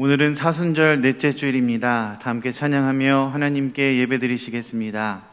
오늘은 사순절 넷째 주일입니다. 다 함께 찬양하며 하나님께 예배드리시겠습니다.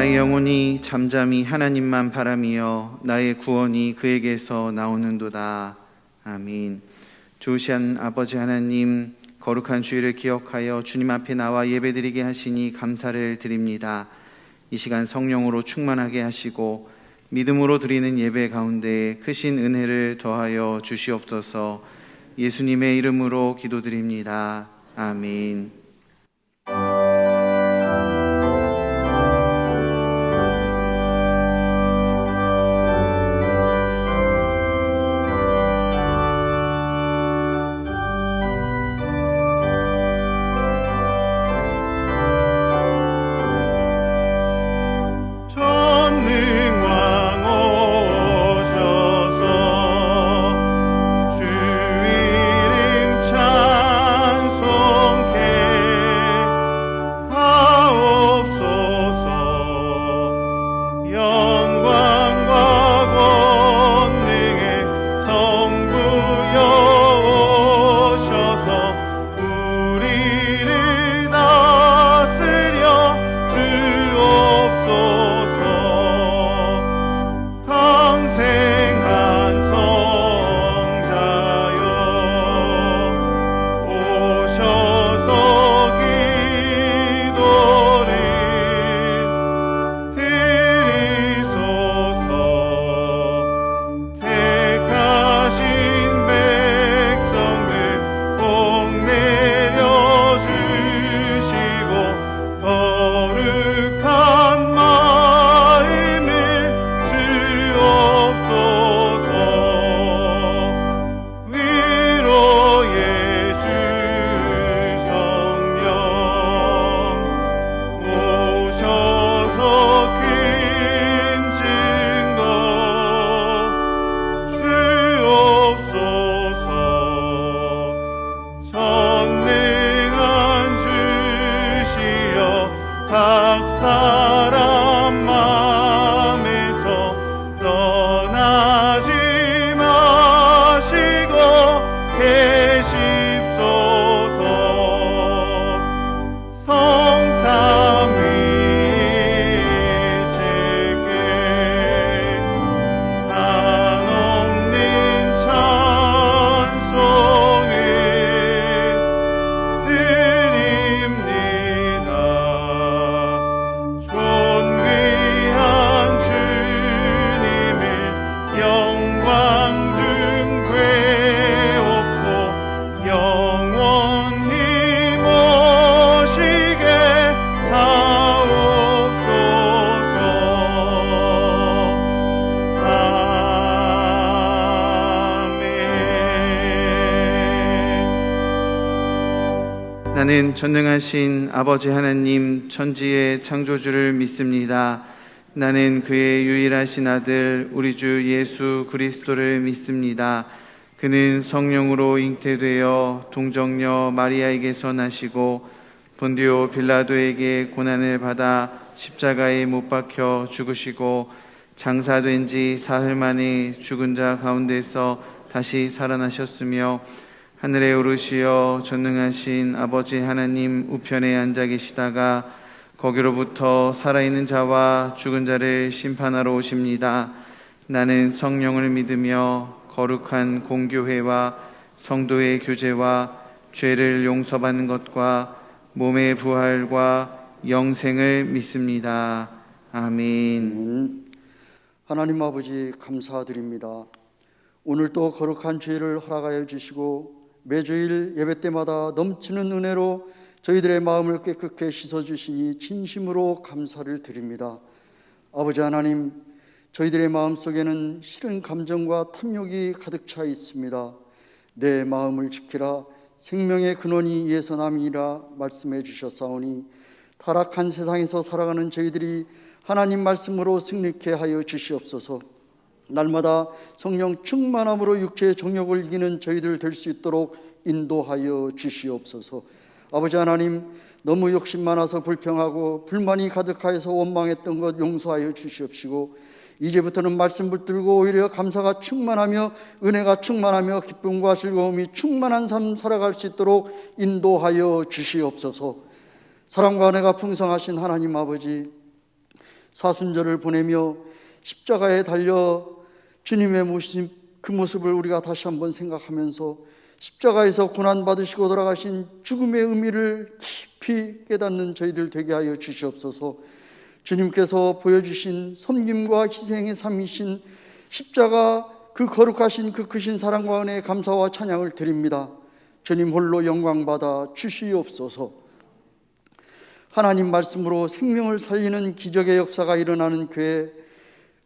나의 영혼이 잠잠히 하나님만 바라며 나의 구원이 그에게서 나오는도다. 아멘. 좋으신 아버지 하나님, 거룩한 주일을 기억하여 주님 앞에 나와 예배드리게 하시니 감사를 드립니다. 이 시간 성령으로 충만하게 하시고 믿음으로 드리는 예배 가운데 크신 은혜를 더하여 주시옵소서. 예수님의 이름으로 기도드립니다. 아멘. 찬송케 나는 전능하신 아버지 하나님 천지의 창조주를 믿습니다. 나는 그의 유일하신 아들 우리 주 예수 그리스도를 믿습니다. 그는 성령으로 잉태되어 동정녀 마리아에게서 나시고 본디오 빌라도에게 고난을 받아 십자가에 못 박혀 죽으시고 장사된 지 사흘 만에 죽은 자 가운데서 다시 살아나셨으며 하늘에 오르시어 전능하신 아버지 하나님 우편에 앉아 계시다가 거기로부터 살아있는 자와 죽은 자를 심판하러 오십니다. 나는 성령을 믿으며 거룩한 공교회와 성도의 교제와 죄를 용서받는 것과 몸의 부활과 영생을 믿습니다. 아멘. 하나님 아버지 감사드립니다. 오늘도 거룩한 주일을 허락하여 주시고 매주일 예배 때마다 넘치는 은혜로 저희들의 마음을 깨끗게 씻어주시니 진심으로 감사를 드립니다. 아버지 하나님, 저희들의 마음속에는 싫은 감정과 탐욕이 가득 차 있습니다. 내 마음을 지키라, 생명의 근원이 이에서 남이라 말씀해 주셨사오니 타락한 세상에서 살아가는 저희들이 하나님 말씀으로 승리케 하여 주시옵소서. 날마다 성령 충만함으로 육체의 정욕을 이기는 저희들 될 수 있도록 인도하여 주시옵소서. 아버지 하나님, 너무 욕심 많아서 불평하고 불만이 가득하여서 원망했던 것 용서하여 주시옵시고 이제부터는 말씀 붙들고 오히려 감사가 충만하며 은혜가 충만하며 기쁨과 즐거움이 충만한 삶 살아갈 수 있도록 인도하여 주시옵소서. 사랑과 은혜가 풍성하신 하나님 아버지, 사순절을 보내며 십자가에 달려 주님의 모신 그 모습을 우리가 다시 한번 생각하면서 십자가에서 고난받으시고 돌아가신 죽음의 의미를 깊이 깨닫는 저희들 되게 하여 주시옵소서. 주님께서 보여주신 섬김과 희생의 삶이신 십자가, 그 거룩하신 그 크신 사랑과 은혜에 감사와 찬양을 드립니다. 주님 홀로 영광받아 주시옵소서. 하나님 말씀으로 생명을 살리는 기적의 역사가 일어나는 교회,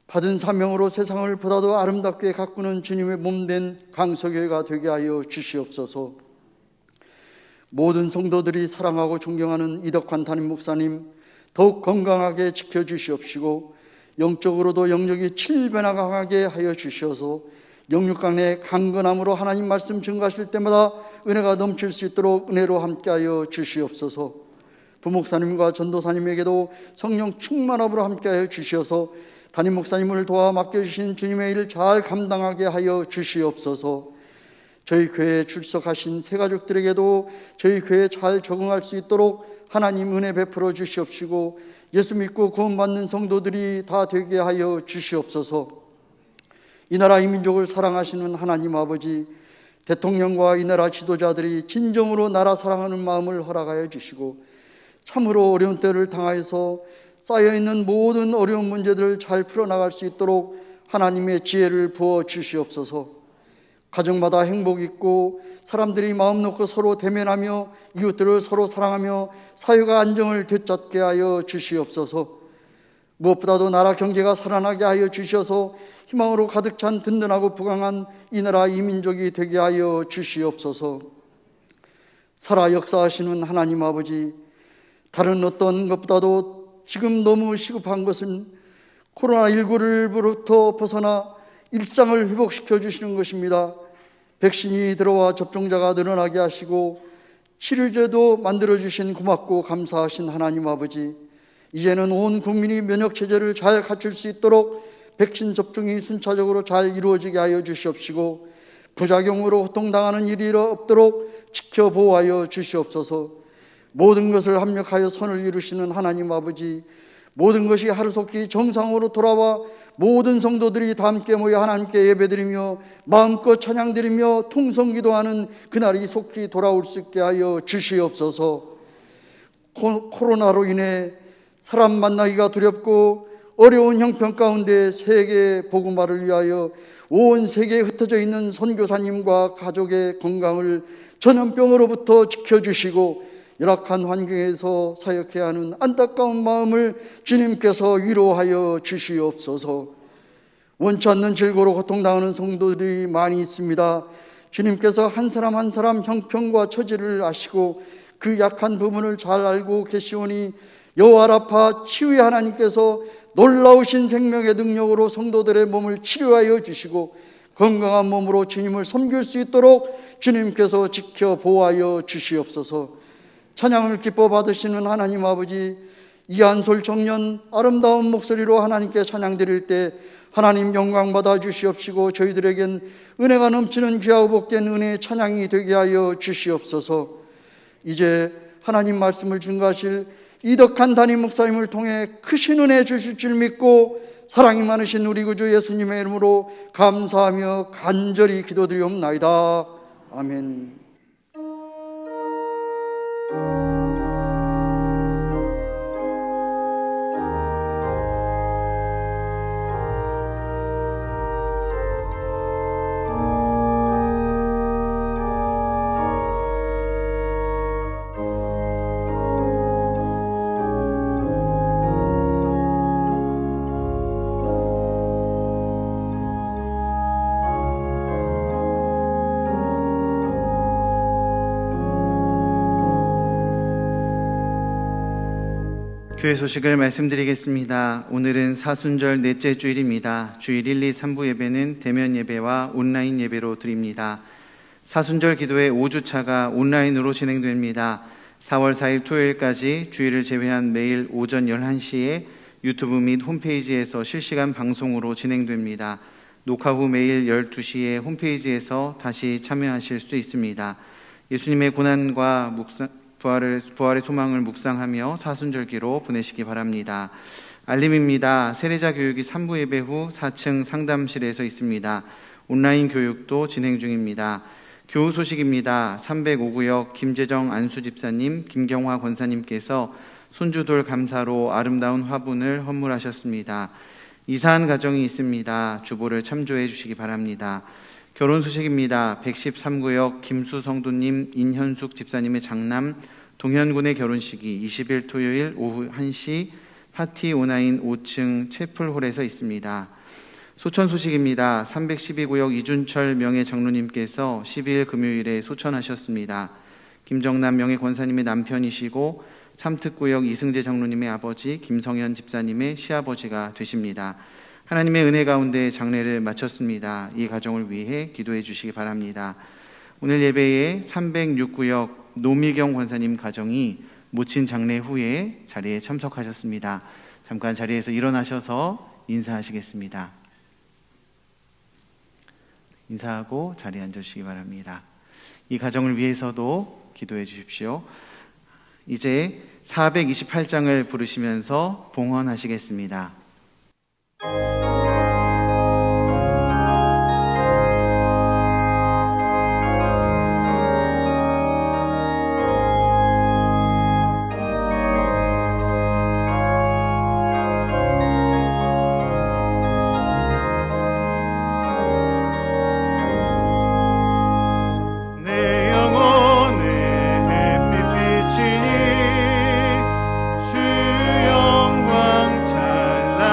받은 사명으로 세상을 보다도 아름답게 가꾸는 주님의 몸된 강서교회가 되게 하여 주시옵소서. 모든 성도들이 사랑하고 존경하는 이덕환 담임 목사님 더욱 건강하게 지켜주시옵시고 영적으로도 영역이 7배나 강하게 하여 주셔서 영육간의 강건함으로 하나님 말씀 증거하실 때마다 은혜가 넘칠 수 있도록 은혜로 함께하여 주시옵소서. 부목사님과 전도사님에게도 성령 충만함으로 함께하여 주시어서 담임 목사님을 도와 맡겨주신 주님의 일을 잘 감당하게 하여 주시옵소서. 저희 교회에 출석하신 새가족들에게도 저희 교회에 잘 적응할 수 있도록 하나님 은혜 베풀어 주시옵시고 예수 믿고 구원받는 성도들이 다 되게 하여 주시옵소서. 이 나라 이 민족을 사랑하시는 하나님 아버지, 대통령과 이 나라 지도자들이 진정으로 나라 사랑하는 마음을 허락하여 주시고 참으로 어려운 때를 당하여서 쌓여있는 모든 어려운 문제들을 잘 풀어나갈 수 있도록 하나님의 지혜를 부어 주시옵소서. 가정마다 행복 있고 사람들이 마음 놓고 서로 대면하며 이웃들을 서로 사랑하며 사회가 안정을 되찾게 하여 주시옵소서. 무엇보다도 나라 경제가 살아나게 하여 주셔서 희망으로 가득 찬 든든하고 부강한 이 나라 이 민족이 되게 하여 주시옵소서. 살아 역사하시는 하나님 아버지, 다른 어떤 것보다도 지금 너무 시급한 것은 코로나19로부터 벗어나 일상을 회복시켜 주시는 것입니다. 백신이 들어와 접종자가 늘어나게 하시고 치료제도 만들어주신 고맙고 감사하신 하나님 아버지, 이제는 온 국민이 면역체제를 잘 갖출 수 있도록 백신 접종이 순차적으로 잘 이루어지게 하여 주시옵시고 부작용으로 호통당하는 일이 없도록 지켜보호하여 주시옵소서. 모든 것을 합력하여 선을 이루시는 하나님 아버지, 모든 것이 하루속히 정상으로 돌아와 모든 성도들이 다 함께 모여 하나님께 예배드리며 마음껏 찬양드리며 통성기도하는 그날이 속히 돌아올 수 있게 하여 주시옵소서. 코로나로 인해 사람 만나기가 두렵고 어려운 형편 가운데 세계 복음화를 위하여 온 세계에 흩어져 있는 선교사님과 가족의 건강을 전염병으로부터 지켜주시고 열악한 환경에서 사역해야 하는 안타까운 마음을 주님께서 위로하여 주시옵소서. 원치 않는 질고로 고통당하는 성도들이 많이 있습니다. 주님께서 한 사람 한 사람 형편과 처지를 아시고 그 약한 부분을 잘 알고 계시오니 여호와 라파 치유의 하나님께서 놀라우신 생명의 능력으로 성도들의 몸을 치료하여 주시고 건강한 몸으로 주님을 섬길 수 있도록 주님께서 지켜 보호하여 주시옵소서. 찬양을 기뻐 받으시는 하나님 아버지, 이한솔 청년 아름다운 목소리로 하나님께 찬양 드릴 때 하나님 영광 받아 주시옵시고 저희들에겐 은혜가 넘치는 귀하고 복된 은혜의 찬양이 되게 하여 주시옵소서. 이제 하나님 말씀을 증거하실 이덕한 담임 목사님을 통해 크신 은혜 주실 줄 믿고 사랑이 많으신 우리 구주 예수님의 이름으로 감사하며 간절히 기도드리옵나이다. 아멘. 교회 소식을 말씀드리겠습니다. 오늘은 사순절 넷째 주일입니다. 주일 1, 2, 3부 예배는 대면 예배와 온라인 예배로 드립니다. 사순절 기도회 5주차가 온라인으로 진행됩니다. 4월 4일 토요일까지 주일을 제외한 매일 오전 11시에 유튜브 및 홈페이지에서 실시간 방송으로 진행됩니다. 녹화 후 매일 12시에 홈페이지에서 다시 참여하실 수 있습니다. 예수님의 고난과 부활의 소망을 묵상하며 사순절기로 보내시기 바랍니다. 알림입니다. 세례자 교육이 3부 예배 후 4층 상담실에서 있습니다. 온라인 교육도 진행 중입니다. 교우 소식입니다. 305구역 김재정 안수집사님, 김경화 권사님께서 손주돌 감사로 아름다운 화분을 헌물하셨습니다. 이사한 가정이 있습니다. 주보를 참조해 주시기 바랍니다. 결혼 소식입니다. 113구역 김수 성도님, 인현숙 집사님의 장남 동현군의 결혼식이 20일 토요일 오후 1시 파티 오나인 5층 채플홀에서 있습니다. 소천 소식입니다. 312구역 이준철 명예장로님께서 12일 금요일에 소천하셨습니다. 김정남 명예권사님의 남편이시고 삼특구역 이승재 장로님의 아버지 김성현 집사님의 시아버지가 되십니다. 하나님의 은혜 가운데 장례를 마쳤습니다. 이 가정을 위해 기도해 주시기 바랍니다. 오늘 예배에 306구역 노미경 권사님 가정이 모친 장례 후에 자리에 참석하셨습니다. 잠깐 자리에서 일어나셔서 인사하시겠습니다. 인사하고 자리에 앉으시기 바랍니다. 이 가정을 위해서도 기도해 주십시오. 이제 428장을 부르시면서 봉헌하시겠습니다. 주 영광 찬란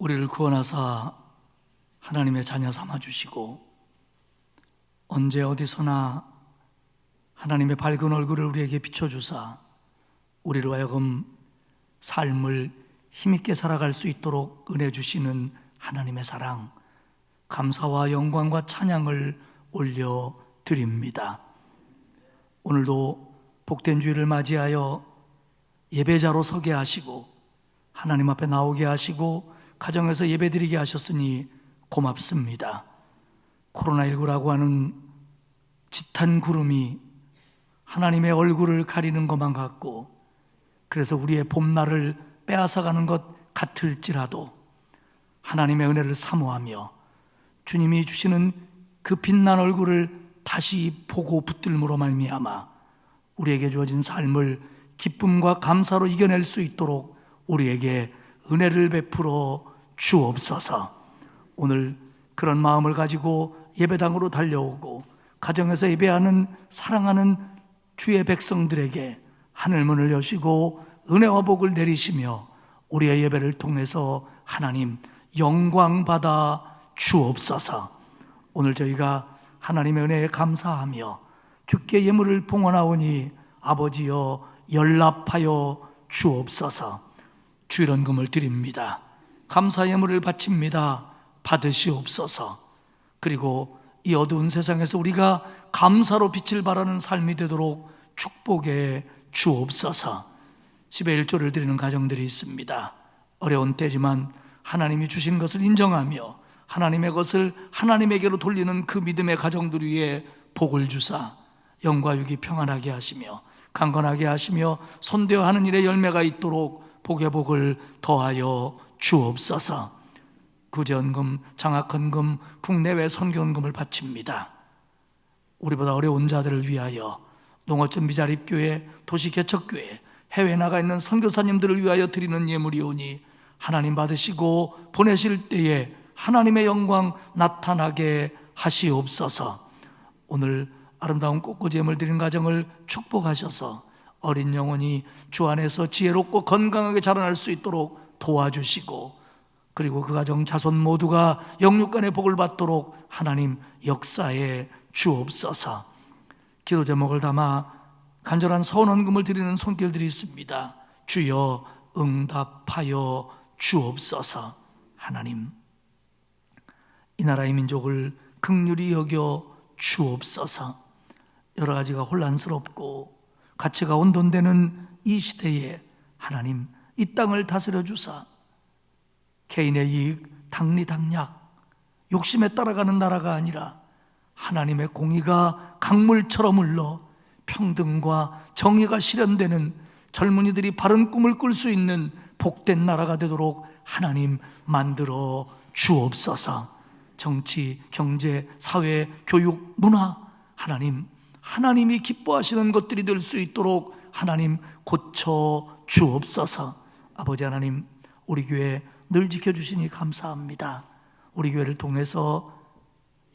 우리를 구원하사 하나님의 자녀 삼아주시고 언제 어디서나 하나님의 밝은 얼굴을 우리에게 비춰주사 우리로 하여금 삶을 힘있게 살아갈 수 있도록 은혜 주시는 하나님의 사랑, 감사와 영광과 찬양을 올려드립니다. 오늘도 복된 주일을 맞이하여 예배자로 서게 하시고 하나님 앞에 나오게 하시고 가정에서 예배드리게 하셨으니 고맙습니다. 코로나19라고 하는 짙은 구름이 하나님의 얼굴을 가리는 것만 같고, 그래서 우리의 봄날을 빼앗아가는 것 같을지라도 하나님의 은혜를 사모하며 주님이 주시는 그 빛난 얼굴을 다시 보고 붙들므로 말미암아 우리에게 주어진 삶을 기쁨과 감사로 이겨낼 수 있도록 우리에게 은혜를 베풀어 주옵소서. 오늘 그런 마음을 가지고 예배당으로 달려오고 가정에서 예배하는 사랑하는 주의 백성들에게 하늘문을 여시고 은혜와 복을 내리시며 우리의 예배를 통해서 하나님 영광 받아 주옵소서. 오늘 저희가 하나님의 은혜에 감사하며 주께 예물을 봉헌하오니 아버지여 연락하여 주옵소서. 주일헌금을 드립니다. 감사 예물을 바칩니다. 받으시옵소서. 그리고 이 어두운 세상에서 우리가 감사로 빛을 발하는 삶이 되도록 축복해 주옵소서. 10의 1조를 드리는 가정들이 있습니다. 어려운 때지만 하나님이 주신 것을 인정하며 하나님의 것을 하나님에게로 돌리는 그 믿음의 가정들 위에 복을 주사 영과 육이 평안하게 하시며 강건하게 하시며 손대어 하는 일에 열매가 있도록 복의 복을 더하여 주옵소서. 구제헌금, 장학헌금, 국내외 선교헌금을 바칩니다. 우리보다 어려운 자들을 위하여 농어촌 미자립교회, 도시개척교회, 해외에 나가 있는 선교사님들을 위하여 드리는 예물이오니 하나님 받으시고 보내실 때에 하나님의 영광 나타나게 하시옵소서. 오늘 아름다운 꽃꽂이 예물 드린 가정을 축복하셔서 어린 영혼이 주 안에서 지혜롭고 건강하게 자라날 수 있도록 도와주시고, 그리고 그 가정 자손 모두가 영육간의 복을 받도록 하나님 역사에 주옵소서. 기도 제목을 담아 간절한 서원헌금을 드리는 손길들이 있습니다. 주여 응답하여 주옵소서. 하나님, 이 나라의 민족을 긍휼히 여겨 주옵소서. 여러 가지가 혼란스럽고 가치가 혼돈되는 이 시대에 하나님 이 땅을 다스려 주사 개인의 이익, 당리당략, 욕심에 따라가는 나라가 아니라 하나님의 공의가 강물처럼 흘러 평등과 정의가 실현되는 젊은이들이 바른 꿈을 꿀 수 있는 복된 나라가 되도록 하나님 만들어 주옵소서. 정치, 경제, 사회, 교육, 문화, 하나님이 기뻐하시는 것들이 될 수 있도록 하나님 고쳐 주옵소서. 아버지 하나님, 우리 교회 늘 지켜주시니 감사합니다. 우리 교회를 통해서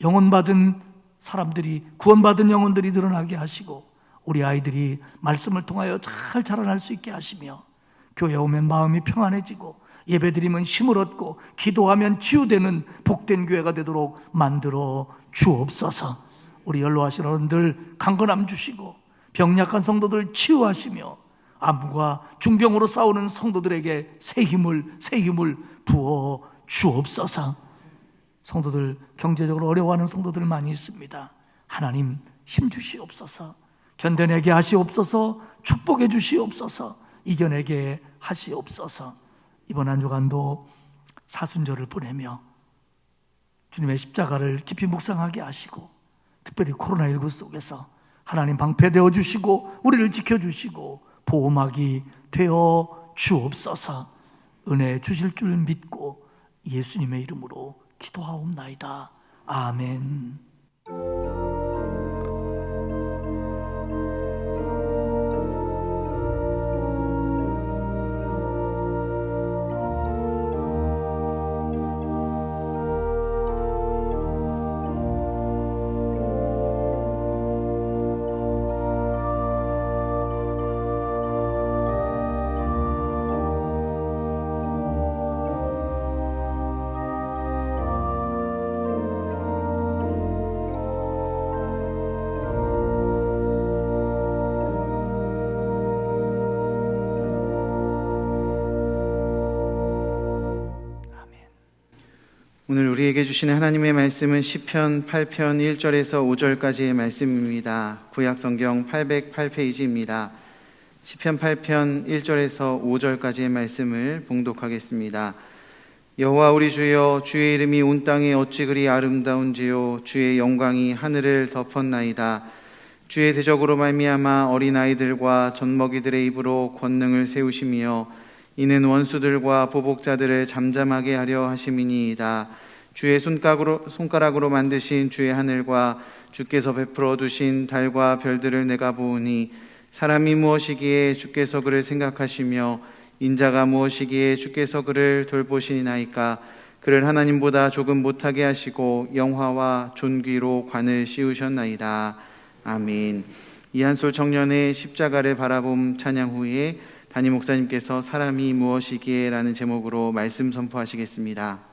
영혼받은 사람들이, 구원받은 영혼들이 늘어나게 하시고 우리 아이들이 말씀을 통하여 잘 자라날 수 있게 하시며 교회 오면 마음이 평안해지고 예배드리면 힘을 얻고 기도하면 치유되는 복된 교회가 되도록 만들어 주옵소서. 우리 연로하신 어른들 강건함 주시고 병약한 성도들 치유하시며 암과 중병으로 싸우는 성도들에게 새 힘을 부어 주옵소서. 성도들, 경제적으로 어려워하는 성도들 많이 있습니다. 하나님 힘 주시옵소서. 견뎌내게 하시옵소서. 축복해 주시옵소서. 이겨내게 하시옵소서. 이번 한 주간도 사순절을 보내며 주님의 십자가를 깊이 묵상하게 하시고 특별히 코로나19 속에서 하나님 방패되어 주시고 우리를 지켜주시고 보호막이 되어 주옵소서. 은혜 주실 줄 믿고 예수님의 이름으로 기도하옵나이다. 아멘. 오늘 우리에게 주시는 하나님의 말씀은 시편 8편 1절에서 5절까지의 말씀입니다. 구약성경 808페이지입니다. 시편 8편 1절에서 5절까지의 말씀을 봉독하겠습니다. 여호와 우리 주여, 주의 이름이 온 땅에 어찌 그리 아름다운지요. 주의 영광이 하늘을 덮었나이다. 주의 대적으로 말미암아 어린아이들과 젖먹이들의 입으로 권능을 세우시며 이는 원수들과 보복자들을 잠잠하게 하려 하심이니이다. 주의 손가락으로 만드신 주의 하늘과 주께서 베풀어 두신 달과 별들을 내가 보으니 사람이 무엇이기에 주께서 그를 생각하시며 인자가 무엇이기에 주께서 그를 돌보시나이까. 그를 하나님보다 조금 못하게 하시고 영화와 존귀로 관을 씌우셨나이다. 아멘. 이한솔 청년의 십자가를 바라봄 찬양 후에 담임 목사님께서 사람이 무엇이기에 라는 제목으로 말씀 선포하시겠습니다.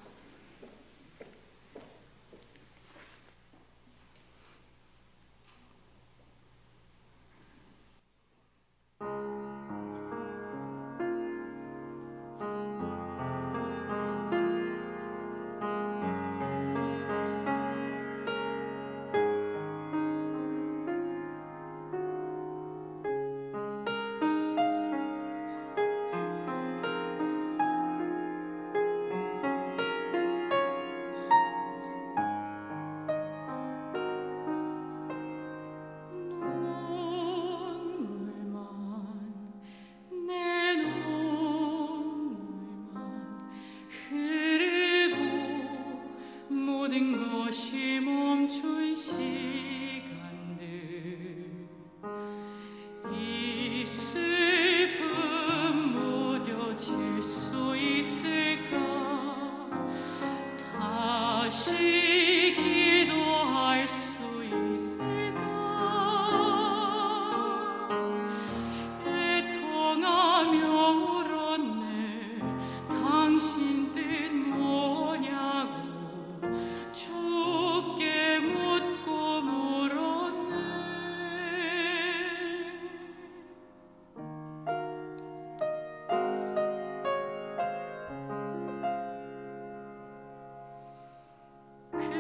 그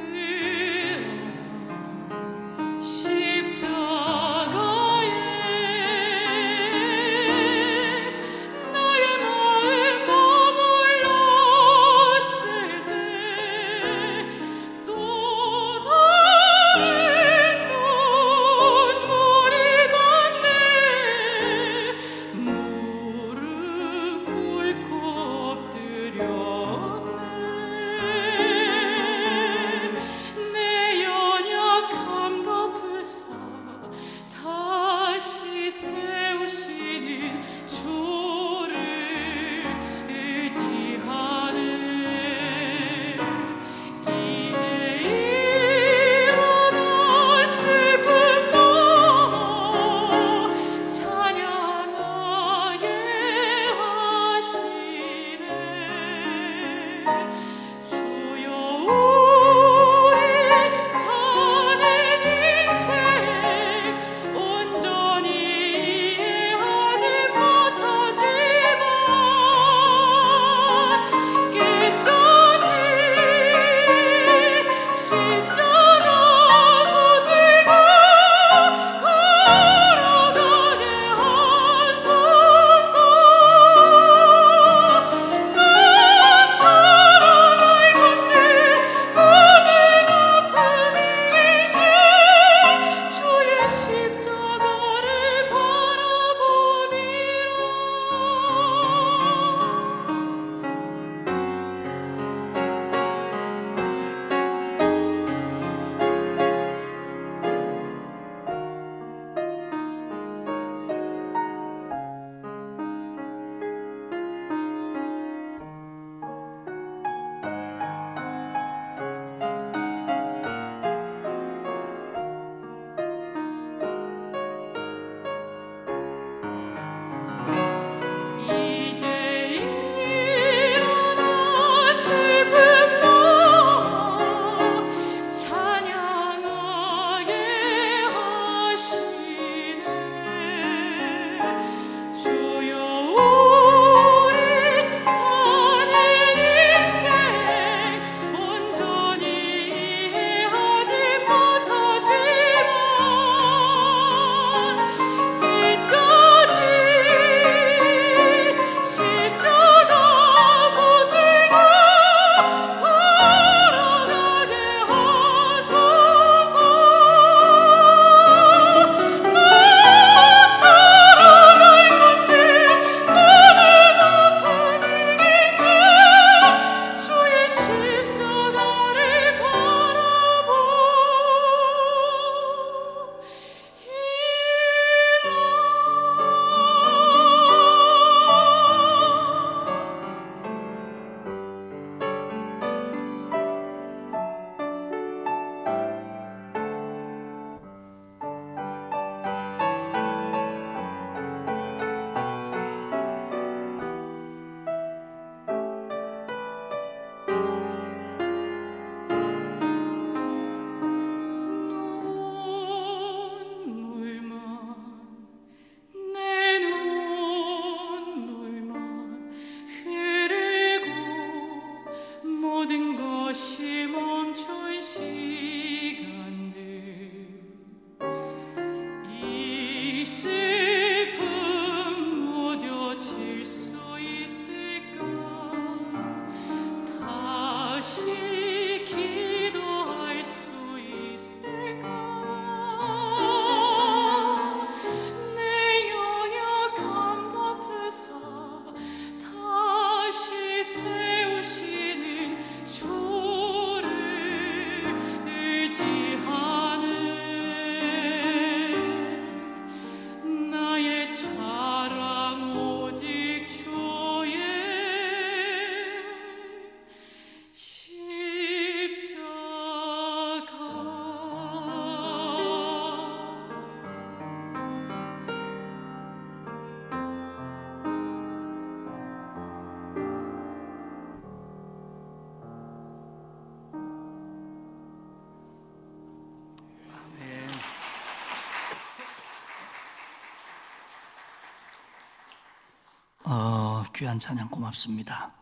귀한 찬양 고맙습니다.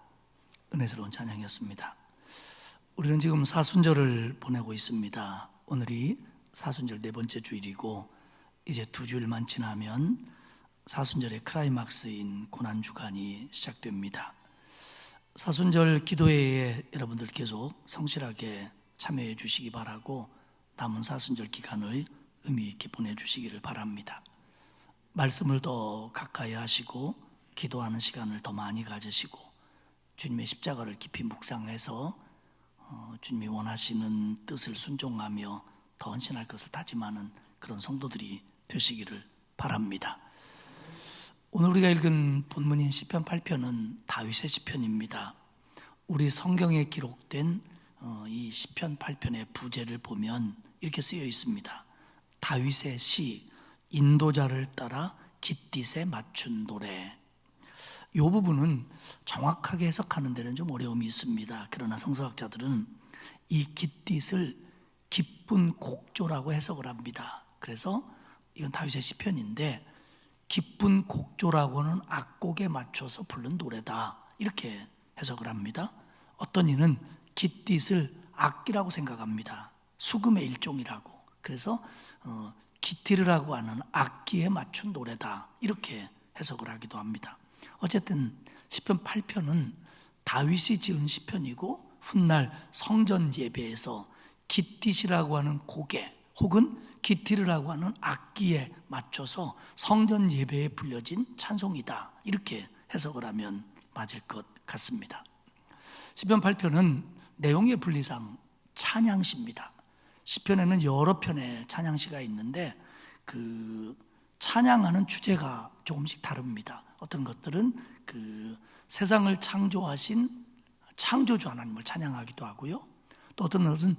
은혜스러운 찬양이었습니다. 우리는 지금 사순절을 보내고 있습니다. 오늘이 사순절 네 번째 주일이고 이제 2주일만 지나면 사순절의 클라이막스인 고난주간이 시작됩니다. 사순절 기도회에 여러분들 계속 성실하게 참여해 주시기 바라고 남은 사순절 기간을 의미 있게 보내주시기를 바랍니다. 말씀을 더 가까이 하시고 기도하는 시간을 더 많이 가지시고 주님의 십자가를 깊이 묵상해서 주님이 원하시는 뜻을 순종하며 더 헌신할 것을 다짐하는 그런 성도들이 되시기를 바랍니다. 오늘 우리가 읽은 본문인 시편 8편은 다윗의 시편입니다. 우리 성경에 기록된 이 시편 8편의 부제를 보면 이렇게 쓰여 있습니다. 다윗의 시, 인도자를 따라 깃딧에 맞춘 노래. 이 부분은 정확하게 해석하는 데는 좀 어려움이 있습니다. 그러나 성서학자들은 이 깃딧을 기쁜 곡조라고 해석을 합니다. 그래서 이건 다윗의 시편인데 기쁜 곡조라고는 악곡에 맞춰서 부른 노래다, 이렇게 해석을 합니다. 어떤 이는 깃딧을 악기라고 생각합니다. 수금의 일종이라고. 그래서 기티르라고 하는 악기에 맞춘 노래다, 이렇게 해석을 하기도 합니다. 어쨌든 시편 8편은 다윗이 지은 시편이고 훗날 성전 예배에서 깃딧이라고 하는 곡에 혹은 기티르라고 하는 악기에 맞춰서 성전 예배에 불려진 찬송이다, 이렇게 해석을 하면 맞을 것 같습니다. 시편 8편은 내용의 분리상 찬양시입니다. 시편에는 여러 편의 찬양시가 있는데 그 찬양하는 주제가 조금씩 다릅니다. 어떤 것들은 그 세상을 창조하신 창조주 하나님을 찬양하기도 하고요. 또 어떤 것은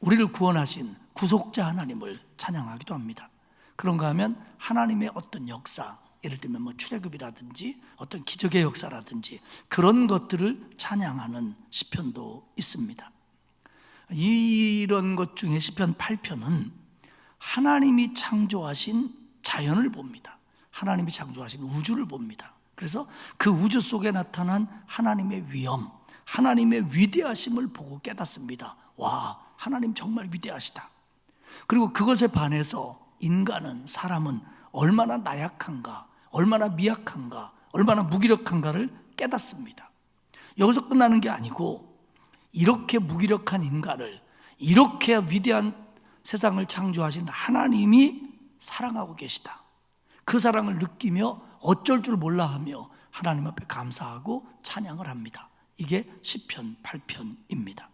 우리를 구원하신 구속자 하나님을 찬양하기도 합니다. 그런가 하면 하나님의 어떤 역사, 예를 들면 뭐 출애굽이라든지 어떤 기적의 역사라든지 그런 것들을 찬양하는 시편도 있습니다. 이런 것 중에 시편 8편은 하나님이 창조하신 자연을 봅니다. 하나님이 창조하신 우주를 봅니다. 그래서 그 우주 속에 나타난 하나님의 위엄, 하나님의 위대하심을 보고 깨닫습니다. 와, 하나님 정말 위대하시다. 그리고 그것에 반해서 인간은, 사람은 얼마나 나약한가, 얼마나 미약한가, 얼마나 무기력한가를 깨닫습니다. 여기서 끝나는 게 아니고 이렇게 무기력한 인간을, 이렇게 위대한 세상을 창조하신 하나님이 사랑하고 계시다. 그 사랑을 느끼며 어쩔 줄 몰라 하며 하나님 앞에 감사하고 찬양을 합니다. 이게 시편 8편입니다.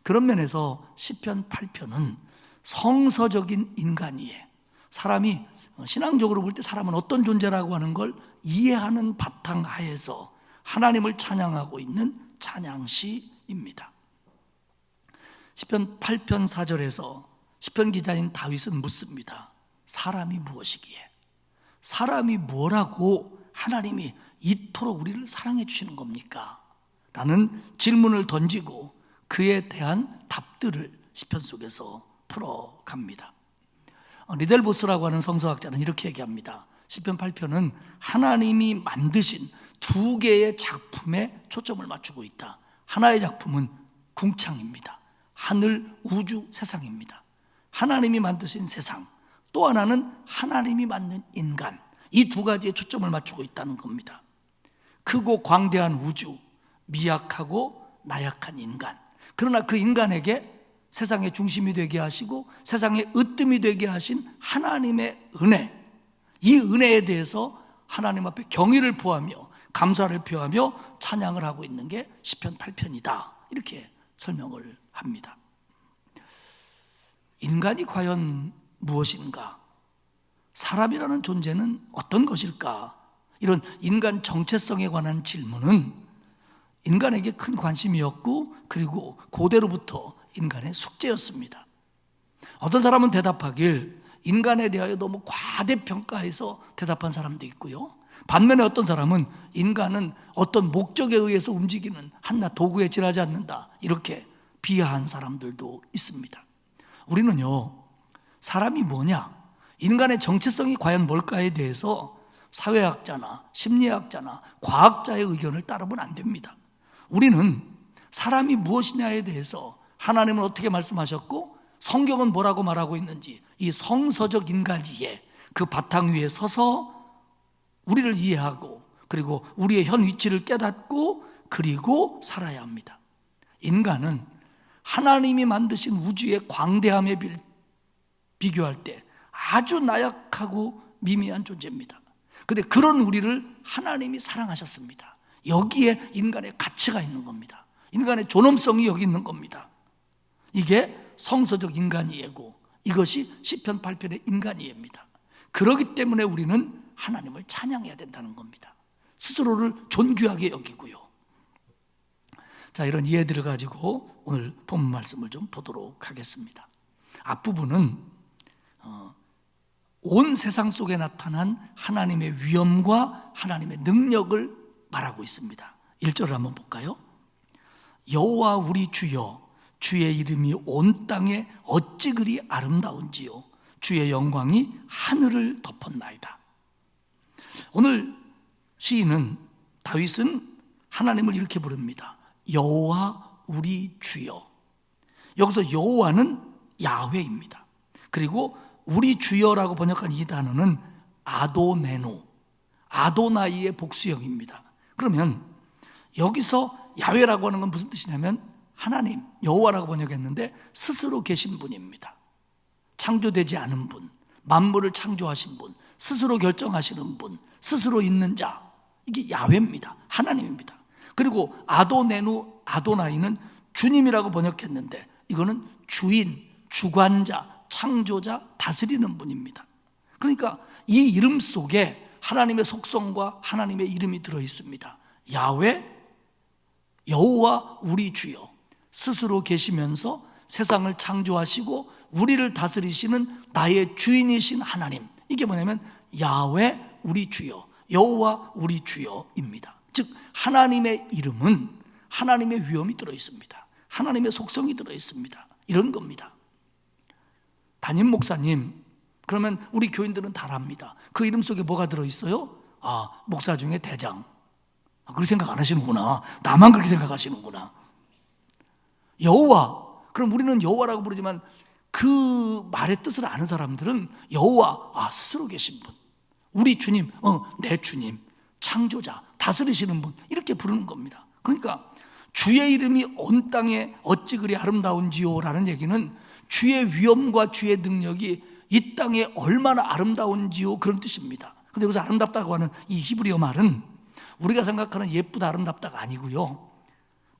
그런 면에서 시편 8편은 성서적인 인간이에, 사람이 신앙적으로 볼 때 사람은 어떤 존재라고 하는 걸 이해하는 바탕 하에서 하나님을 찬양하고 있는 찬양시입니다. 시편 8편 4절에서 시편 기자인 다윗은 묻습니다. 사람이 무엇이기에? 사람이 뭐라고 하나님이 이토록 우리를 사랑해 주시는 겁니까? 라는 질문을 던지고 그에 대한 답들을 시편 속에서 풀어갑니다. 리델보스라고 하는 성서학자는 이렇게 얘기합니다. 시편 8편은 하나님이 만드신 두 개의 작품에 초점을 맞추고 있다. 하나의 작품은 궁창입니다. 하늘, 우주, 세상입니다. 하나님이 만드신 세상, 또 하나는 하나님이 만든 인간, 이 두 가지에 초점을 맞추고 있다는 겁니다. 크고 광대한 우주, 미약하고 나약한 인간, 그러나 그 인간에게 세상의 중심이 되게 하시고 세상의 으뜸이 되게 하신 하나님의 은혜, 이 은혜에 대해서 하나님 앞에 경의를 표하며 감사를 표하며 찬양을 하고 있는 게 시편 8편이다, 이렇게 설명을 합니다. 인간이 과연 무엇인가? 사람이라는 존재는 어떤 것일까? 이런 인간 정체성에 관한 질문은 인간에게 큰 관심이었고 그리고 고대로부터 인간의 숙제였습니다. 어떤 사람은 대답하길 인간에 대하여 너무 과대평가해서 대답한 사람도 있고요. 반면에 어떤 사람은 인간은 어떤 목적에 의해서 움직이는 한낱 도구에 지나지 않는다, 이렇게 비하한 사람들도 있습니다. 우리는요, 사람이 뭐냐, 인간의 정체성이 과연 뭘까에 대해서 사회학자나 심리학자나 과학자의 의견을 따르면 안 됩니다. 우리는 사람이 무엇이냐에 대해서 하나님은 어떻게 말씀하셨고 성경은 뭐라고 말하고 있는지 이 성서적 인간이해 그 바탕 위에 서서 우리를 이해하고 그리고 우리의 현 위치를 깨닫고 그리고 살아야 합니다. 인간은 하나님이 만드신 우주의 광대함에 비교할 때 아주 나약하고 미미한 존재입니다. 그런데 그런 우리를 하나님이 사랑하셨습니다. 여기에 인간의 가치가 있는 겁니다. 인간의 존엄성이 여기 있는 겁니다. 이게 성서적 인간이해고 이것이 시편 8편의 인간이해입니다. 그렇기 때문에 우리는 하나님을 찬양해야 된다는 겁니다. 스스로를 존귀하게 여기고요. 자, 이런 이해들을 가지고 오늘 본문 말씀을 좀 보도록 하겠습니다. 앞부분은 온 세상 속에 나타난 하나님의 위엄과 하나님의 능력을 말하고 있습니다. 1절을 한번 볼까요? 여호와 우리 주여 주의 이름이 온 땅에 어찌 그리 아름다운지요 주의 영광이 하늘을 덮었나이다. 오늘 시인은 다윗은 하나님을 이렇게 부릅니다. 여호와 우리 주여. 여기서 여호와는 야훼입니다. 그리고 우리 주여라고 번역한 이 단어는 아도네노, 아도나이의 복수형입니다. 그러면 여기서 야훼라고 하는 건 무슨 뜻이냐면 하나님, 여호와라고 번역했는데 스스로 계신 분입니다. 창조되지 않은 분, 만물을 창조하신 분, 스스로 결정하시는 분, 스스로 있는 자, 이게 야훼입니다. 하나님입니다. 그리고 아도네누, 아도나이는 주님이라고 번역했는데 이거는 주인, 주관자, 창조자, 다스리는 분입니다. 그러니까 이 이름 속에 하나님의 속성과 하나님의 이름이 들어있습니다. 야훼, 여호와 우리 주여, 스스로 계시면서 세상을 창조하시고 우리를 다스리시는 나의 주인이신 하나님, 이게 뭐냐면 야훼 우리 주여, 여호와 우리 주여입니다. 즉 하나님의 이름은 하나님의 위엄이 들어있습니다. 하나님의 속성이 들어있습니다. 이런 겁니다. 담임 목사님, 그러면 우리 교인들은 다 압니다. 그 이름 속에 뭐가 들어있어요? 아, 목사 중에 대장. 그렇게 생각 안 하시는구나. 나만 그렇게 생각하시는구나. 여호와, 그럼 우리는 여호와라고 부르지만 그 말의 뜻을 아는 사람들은 여호와, 아, 스스로 계신 분, 우리 주님, 내 주님, 창조자, 다스리시는 분, 이렇게 부르는 겁니다. 그러니까 주의 이름이 온 땅에 어찌 그리 아름다운지요 라는 얘기는 주의 위엄과 주의 능력이 이 땅에 얼마나 아름다운지요, 그런 뜻입니다. 근데 여기서 아름답다고 하는 이 히브리어 말은 우리가 생각하는 예쁘다 아름답다가 아니고요,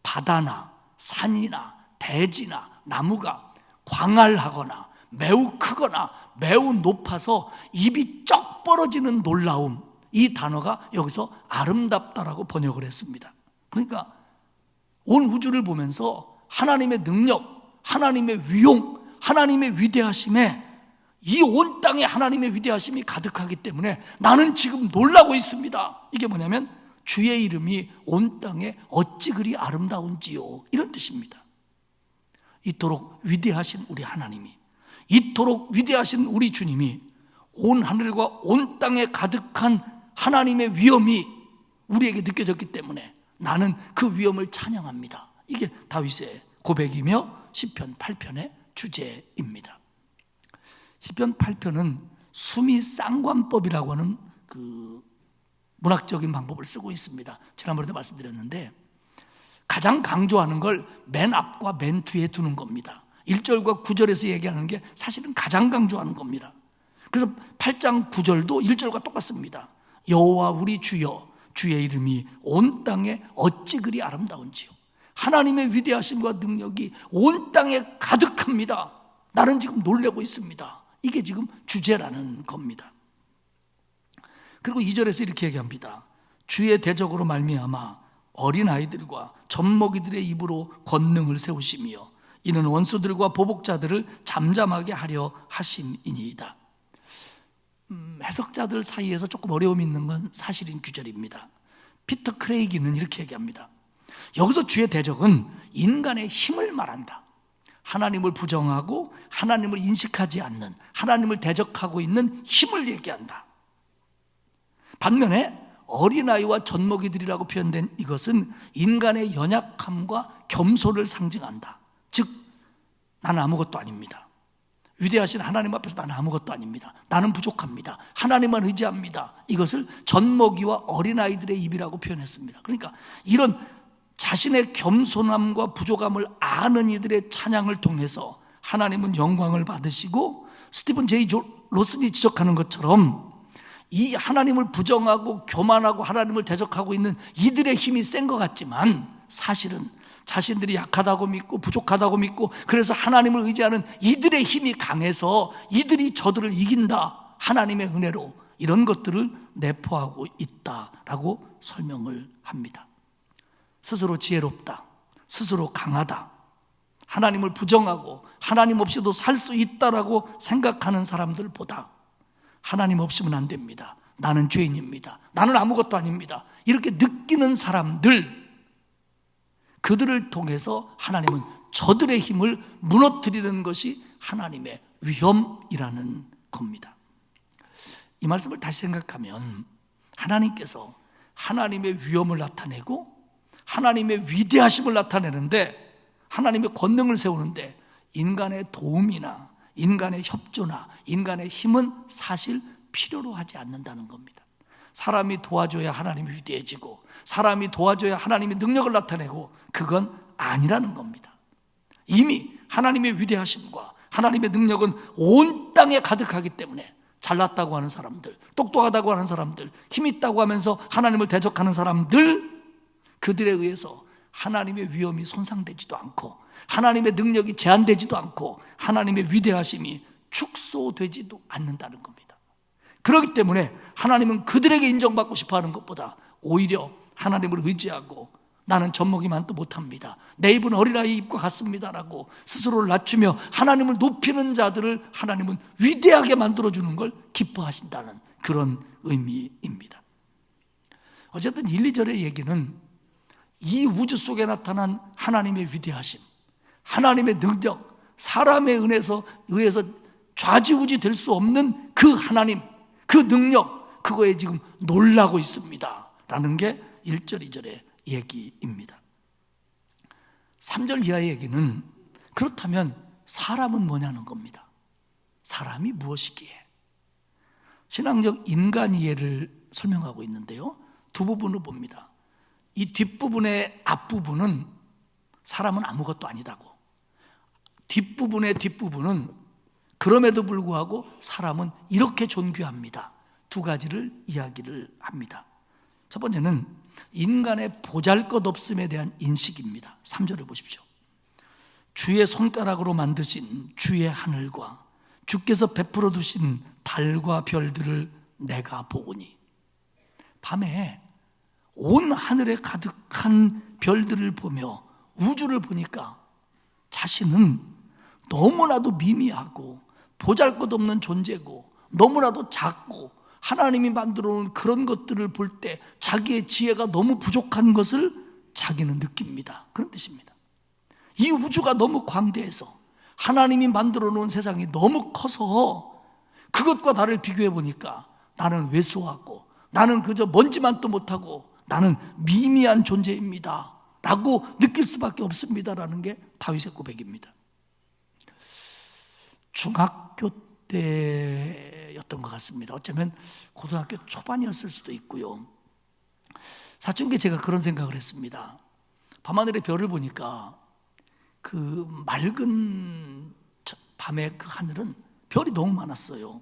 바다나 산이나 대지나 나무가 광활하거나 매우 크거나 매우 높아서 입이 쩍 벌어지는 놀라움, 이 단어가 여기서 아름답다라고 번역을 했습니다. 그러니까 온 우주를 보면서 하나님의 능력, 하나님의 위용, 하나님의 위대하심에 이 온 땅에 하나님의 위대하심이 가득하기 때문에 나는 지금 놀라고 있습니다. 이게 뭐냐면 주의 이름이 온 땅에 어찌 그리 아름다운지요, 이런 뜻입니다. 이토록 위대하신 우리 하나님이, 이토록 위대하신 우리 주님이 온 하늘과 온 땅에 가득한 하나님의 위엄이 우리에게 느껴졌기 때문에 나는 그 위엄을 찬양합니다. 이게 다윗의 고백이며 시편 8편의 주제입니다. 시편 8편은 수미 쌍관법이라고 하는 그 문학적인 방법을 쓰고 있습니다. 지난번에도 말씀드렸는데 가장 강조하는 걸 맨 앞과 맨 뒤에 두는 겁니다. 1절과 9절에서 얘기하는 게 사실은 가장 강조하는 겁니다. 그래서 8장 9절도 1절과 똑같습니다. 여호와 우리 주여, 주의 이름이 온 땅에 어찌 그리 아름다운지요. 하나님의 위대하심과 능력이 온 땅에 가득합니다. 나는 지금 놀라고 있습니다. 이게 지금 주제라는 겁니다. 그리고 2절에서 이렇게 얘기합니다. 주의 대적으로 말미암아 어린아이들과 젖먹이들의 입으로 권능을 세우시며 이는 원수들과 보복자들을 잠잠하게 하려 하심이니이다. 해석자들 사이에서 조금 어려움이 있는 건 사실인 구절입니다. 피터 크레이기는 이렇게 얘기합니다. 여기서 주의 대적은 인간의 힘을 말한다. 하나님을 부정하고 하나님을 인식하지 않는, 하나님을 대적하고 있는 힘을 얘기한다. 반면에 어린아이와 젖먹이들이라고 표현된 이것은 인간의 연약함과 겸손을 상징한다. 즉, 나는 아무것도 아닙니다. 위대하신 하나님 앞에서 나는 아무것도 아닙니다. 나는 부족합니다. 하나님만 의지합니다. 이것을 젖먹이와 어린아이들의 입이라고 표현했습니다. 그러니까 이런 자신의 겸손함과 부족함을 아는 이들의 찬양을 통해서 하나님은 영광을 받으시고, 스티븐 제이 로슨이 지적하는 것처럼 이 하나님을 부정하고 교만하고 하나님을 대적하고 있는 이들의 힘이 센 것 같지만 사실은 자신들이 약하다고 믿고 부족하다고 믿고 그래서 하나님을 의지하는 이들의 힘이 강해서 이들이 저들을 이긴다, 하나님의 은혜로, 이런 것들을 내포하고 있다라고 설명을 합니다. 스스로 지혜롭다, 스스로 강하다, 하나님을 부정하고 하나님 없이도 살 수 있다라고 생각하는 사람들보다 하나님 없으면 안 됩니다, 나는 죄인입니다, 나는 아무것도 아닙니다, 이렇게 느끼는 사람들, 그들을 통해서 하나님은 저들의 힘을 무너뜨리는 것이 하나님의 위엄이라는 겁니다. 이 말씀을 다시 생각하면 하나님께서 하나님의 위엄을 나타내고 하나님의 위대하심을 나타내는데, 하나님의 권능을 세우는데 인간의 도움이나 인간의 협조나 인간의 힘은 사실 필요로 하지 않는다는 겁니다. 사람이 도와줘야 하나님이 위대해지고 사람이 도와줘야 하나님의 능력을 나타내고, 그건 아니라는 겁니다. 이미 하나님의 위대하심과 하나님의 능력은 온 땅에 가득하기 때문에 잘났다고 하는 사람들, 똑똑하다고 하는 사람들, 힘 있다고 하면서 하나님을 대적하는 사람들, 그들에 의해서 하나님의 위엄이 손상되지도 않고 하나님의 능력이 제한되지도 않고 하나님의 위대하심이 축소되지도 않는다는 겁니다. 그렇기 때문에 하나님은 그들에게 인정받고 싶어하는 것보다 오히려 하나님을 의지하고 나는 젖먹이만도 못합니다, 내 입은 어린아이 입과 같습니다라고 스스로를 낮추며 하나님을 높이는 자들을 하나님은 위대하게 만들어주는 걸 기뻐하신다는 그런 의미입니다. 어쨌든 1, 2절의 얘기는 이 우주 속에 나타난 하나님의 위대하심, 하나님의 능력, 사람의 은혜에서 의해서 좌지우지 될 수 없는 그 하나님, 그 능력, 그거에 지금 놀라고 있습니다 라는 게 1절, 2절의 얘기입니다. 3절 이하의 얘기는 그렇다면 사람은 뭐냐는 겁니다. 사람이 무엇이기에? 신앙적 인간 이해를 설명하고 있는데요, 두 부분을 봅니다. 이 뒷부분의 앞부분은 사람은 아무것도 아니다고, 뒷부분의 뒷부분은 그럼에도 불구하고 사람은 이렇게 존귀합니다, 두 가지를 이야기를 합니다. 첫 번째는 인간의 보잘것없음에 대한 인식입니다. 3절을 보십시오. 주의 손가락으로 만드신 주의 하늘과 주께서 베풀어 두신 달과 별들을 내가 보오니, 밤에 온 하늘에 가득한 별들을 보며 우주를 보니까 자신은 너무나도 미미하고 보잘것없는 존재고 너무나도 작고 하나님이 만들어 놓은 그런 것들을 볼 때 자기의 지혜가 너무 부족한 것을 자기는 느낍니다. 그런 뜻입니다. 이 우주가 너무 광대해서 하나님이 만들어 놓은 세상이 너무 커서 그것과 나를 비교해 보니까 나는 왜소하고 나는 그저 먼지만도 못하고 나는 미미한 존재입니다 라고 느낄 수밖에 없습니다라는 게 다윗의 고백입니다. 중학교 때였던 것 같습니다. 어쩌면 고등학교 초반이었을 수도 있고요. 사춘기에 제가 그런 생각을 했습니다. 밤하늘의 별을 보니까 그 맑은 밤의 그 하늘은 별이 너무 많았어요.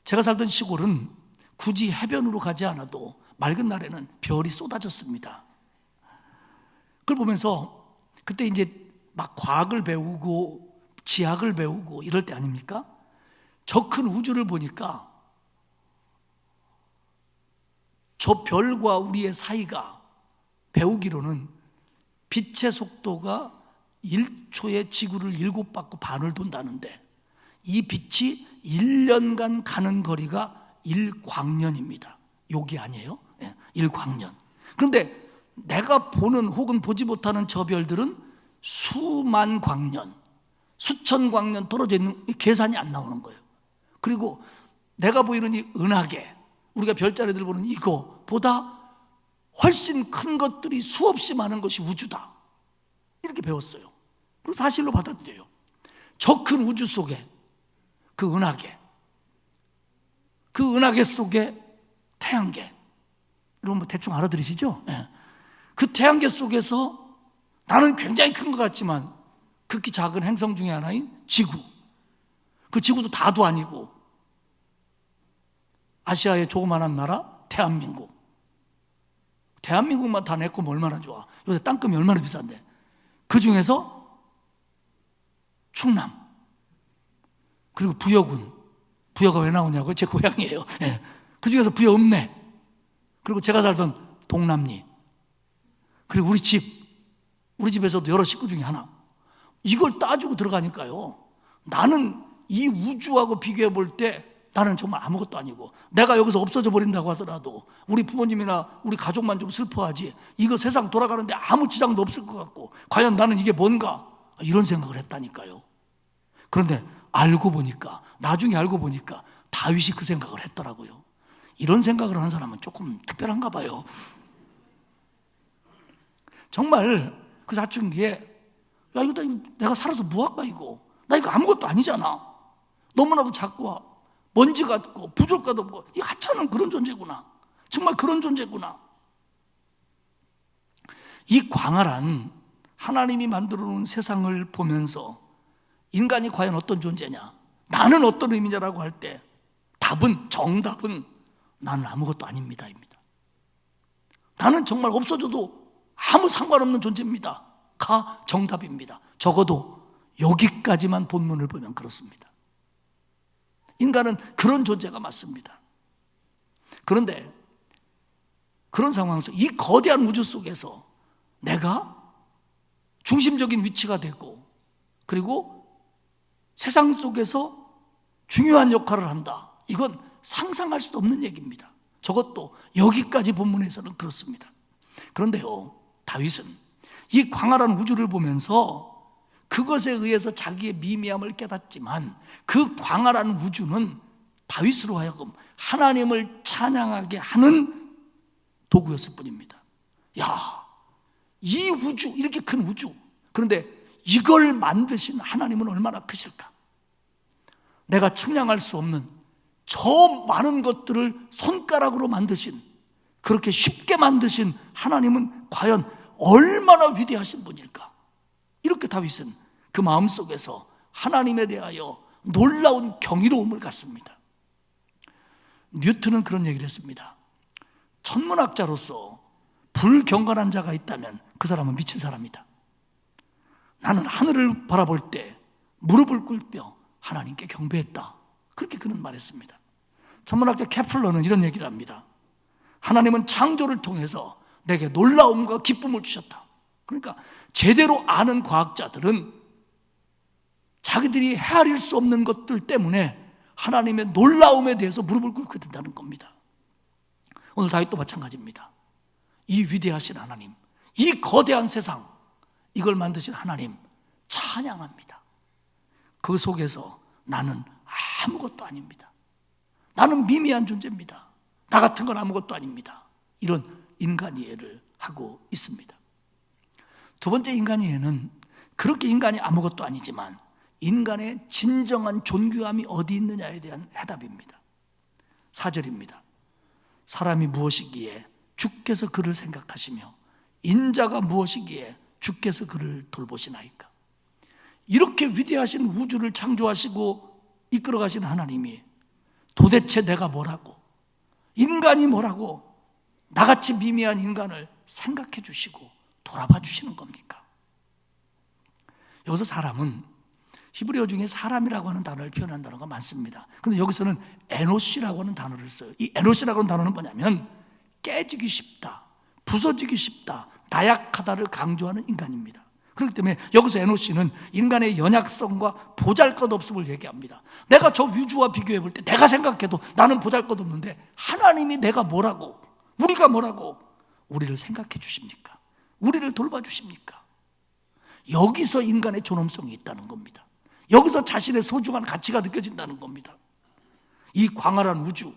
제가 살던 시골은 굳이 해변으로 가지 않아도 맑은 날에는 별이 쏟아졌습니다. 그걸 보면서 그때 이제 막 과학을 배우고 지학을 배우고 이럴 때 아닙니까? 저 큰 우주를 보니까 저 별과 우리의 사이가 배우기로는 빛의 속도가 1초에 지구를 7바퀴 반을 돈다는데 이 빛이 1년간 가는 거리가 1광년입니다. 욕이 아니에요. 1광년. 그런데 내가 보는 혹은 보지 못하는 저 별들은 수만 광년, 수천 광년 떨어져 있는, 계산이 안 나오는 거예요. 그리고 내가 보이는 이 은하계, 우리가 별자리들 보는 이거보다 훨씬 큰 것들이 수없이 많은 것이 우주다, 이렇게 배웠어요. 그리고 사실로 받아들여요. 저 큰 우주 속에 그 은하계 속에 태양계, 여러분 뭐 대충 알아들으시죠? 네. 그 태양계 속에서 나는 굉장히 큰 것 같지만 극히 작은 행성 중에 하나인 지구, 그 지구도 다도 아니고 아시아의 조그만한 나라 대한민국만 다 내꺼면 얼마나 좋아. 요새 땅값이 얼마나 비싼데. 그 중에서 충남, 그리고 부여군, 부여가 왜 나오냐고요? 제 고향이에요. 네. 그 중에서 부여 읍내, 그리고 제가 살던 동남리, 그리고 우리 집에서도 여러 식구 중에 하나, 이걸 따지고 들어가니까요, 나는 이 우주하고 비교해 볼 때 나는 정말 아무것도 아니고, 내가 여기서 없어져 버린다고 하더라도 우리 부모님이나 우리 가족만 좀 슬퍼하지, 이거 세상 돌아가는데 아무 지장도 없을 것 같고, 과연 나는 이게 뭔가, 이런 생각을 했다니까요. 그런데 나중에 알고 보니까 다윗이 그 생각을 했더라고요. 이런 생각을 하는 사람은 조금 특별한가 봐요. 정말 그 사춘기에, 야, 이거 내가 살아서 뭐할까, 이거. 나 이거 아무것도 아니잖아. 너무나도 작고 먼지 같고 부족도 없고, 이 하찮은 그런 존재구나. 정말 그런 존재구나. 이 광활한 하나님이 만들어 놓은 세상을 보면서 인간이 과연 어떤 존재냐, 나는 어떤 의미냐라고 할 때 정답은 나는 아무것도 아닙니다입니다. 나는 정말 없어져도 아무 상관없는 존재입니다. 가 정답입니다. 적어도 여기까지만 본문을 보면 그렇습니다. 인간은 그런 존재가 맞습니다. 그런데 그런 상황에서 이 거대한 우주 속에서 내가 중심적인 위치가 되고, 그리고 세상 속에서 중요한 역할을 한다, 이건 상상할 수도 없는 얘기입니다. 저것도 여기까지 본문에서는 그렇습니다. 그런데요, 다윗은 이 광활한 우주를 보면서 그것에 의해서 자기의 미미함을 깨닫지만, 그 광활한 우주는 다윗으로 하여금 하나님을 찬양하게 하는 도구였을 뿐입니다. 야, 이 우주, 이렇게 큰 우주, 그런데 이걸 만드신 하나님은 얼마나 크실까? 내가 측량할 수 없는 저 많은 것들을 손가락으로 만드신, 그렇게 쉽게 만드신 하나님은 과연 얼마나 위대하신 분일까? 이렇게 다윗은 그 마음속에서 하나님에 대하여 놀라운 경이로움을 갖습니다. 뉴턴은 그런 얘기를 했습니다. 천문학자로서 불경건한 자가 있다면 그 사람은 미친 사람이다. 나는 하늘을 바라볼 때 무릎을 꿇며 하나님께 경배했다. 그렇게 그는 말했습니다. 천문학자 케플러는 이런 얘기를 합니다. 하나님은 창조를 통해서 내게 놀라움과 기쁨을 주셨다. 그러니까 제대로 아는 과학자들은 자기들이 헤아릴 수 없는 것들 때문에 하나님의 놀라움에 대해서 무릎을 꿇게 된다는 겁니다. 오늘 다윗도 마찬가지입니다. 이 위대하신 하나님, 이 거대한 세상, 이걸 만드신 하나님 찬양합니다. 그 속에서 나는 아무것도 아닙니다. 나는 미미한 존재입니다. 나 같은 건 아무것도 아닙니다. 이런 인간이해를 하고 있습니다. 두 번째 인간이해는 그렇게 인간이 아무것도 아니지만 인간의 진정한 존귀함이 어디 있느냐에 대한 해답입니다. 4절입니다. 사람이 무엇이기에 주께서 그를 생각하시며 인자가 무엇이기에 주께서 그를 돌보시나이까. 이렇게 위대하신 우주를 창조하시고 이끌어가신 하나님이 도대체 내가 뭐라고, 인간이 뭐라고 나같이 미미한 인간을 생각해 주시고 돌아봐 주시는 겁니까? 여기서 사람은 히브리어 중에 사람이라고 하는 단어를 표현한 단어가 많습니다. 그런데 여기서는 에노시라고 하는 단어를 써요. 이 에노시라고 하는 단어는 뭐냐면 깨지기 쉽다, 부서지기 쉽다, 나약하다를 강조하는 인간입니다. 그렇기 때문에 여기서 에노시는 인간의 연약성과 보잘것없음을 얘기합니다. 내가 저 우주와 비교해 볼 때 내가 생각해도 나는 보잘것없는데 하나님이 내가 뭐라고, 우리가 뭐라고 우리를 생각해 주십니까? 우리를 돌봐주십니까? 여기서 인간의 존엄성이 있다는 겁니다. 여기서 자신의 소중한 가치가 느껴진다는 겁니다. 이 광활한 우주,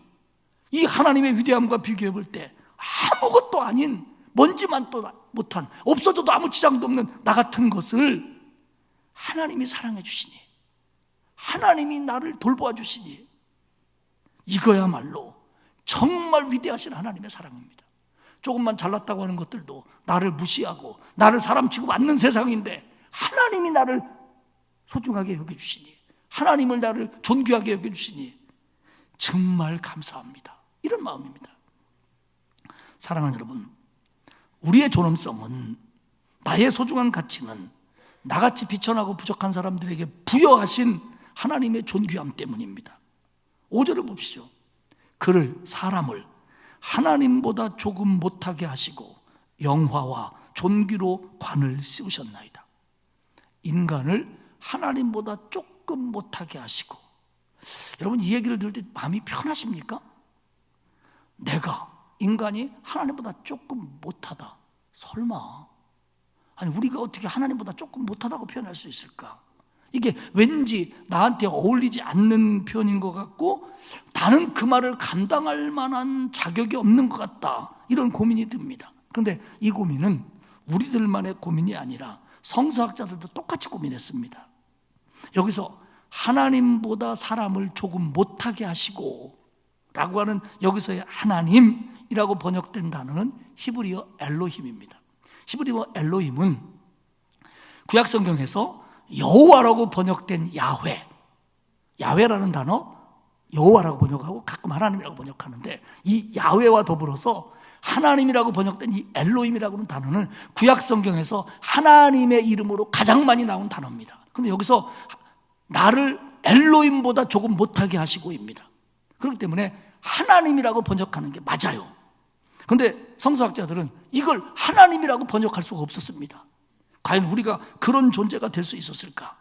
이 하나님의 위대함과 비교해 볼 때 아무것도 아닌 먼지만도 못한, 없어져도 아무 지장도 없는 나 같은 것을 하나님이 사랑해 주시니, 하나님이 나를 돌보아 주시니, 이거야말로 정말 위대하신 하나님의 사랑입니다. 조금만 잘났다고 하는 것들도 나를 무시하고 나를 사람 취급 않는 세상인데 하나님이 나를 소중하게 여겨주시니, 하나님을 나를 존귀하게 여겨주시니 정말 감사합니다. 이런 마음입니다. 사랑하는 여러분, 우리의 존엄성은, 나의 소중한 가치는 나같이 비천하고 부족한 사람들에게 부여하신 하나님의 존귀함 때문입니다. 5절을 봅시죠. 그를, 사람을 하나님보다 조금 못하게 하시고 영화와 존귀로 관을 씌우셨나이다. 인간을 하나님보다 조금 못하게 하시고, 여러분 이 얘기를 들을 때 마음이 편하십니까? 내가, 인간이 하나님보다 조금 못하다, 설마, 아니 우리가 어떻게 하나님보다 조금 못하다고 표현할 수 있을까? 이게 왠지 나한테 어울리지 않는 표현인 것 같고 나는 그 말을 감당할 만한 자격이 없는 것 같다, 이런 고민이 듭니다. 그런데 이 고민은 우리들만의 고민이 아니라 성서학자들도 똑같이 고민했습니다. 여기서 하나님보다 사람을 조금 못하게 하시고 라고 하는 여기서의 하나님이라고 번역된 단어는 히브리어 엘로힘입니다. 히브리어 엘로힘은 구약성경에서 여호와라고 번역된 야훼, 야훼라는 단어 여호와라고 번역하고 가끔 하나님이라고 번역하는데, 이 야훼와 더불어서 하나님이라고 번역된 이 엘로힘이라고 하는 단어는 구약성경에서 하나님의 이름으로 가장 많이 나온 단어입니다. 그런데 여기서 나를 엘로힘보다 조금 못하게 하시고입니다. 그렇기 때문에 하나님이라고 번역하는 게 맞아요. 그런데 성서학자들은 이걸 하나님이라고 번역할 수가 없었습니다. 과연 우리가 그런 존재가 될 수 있었을까?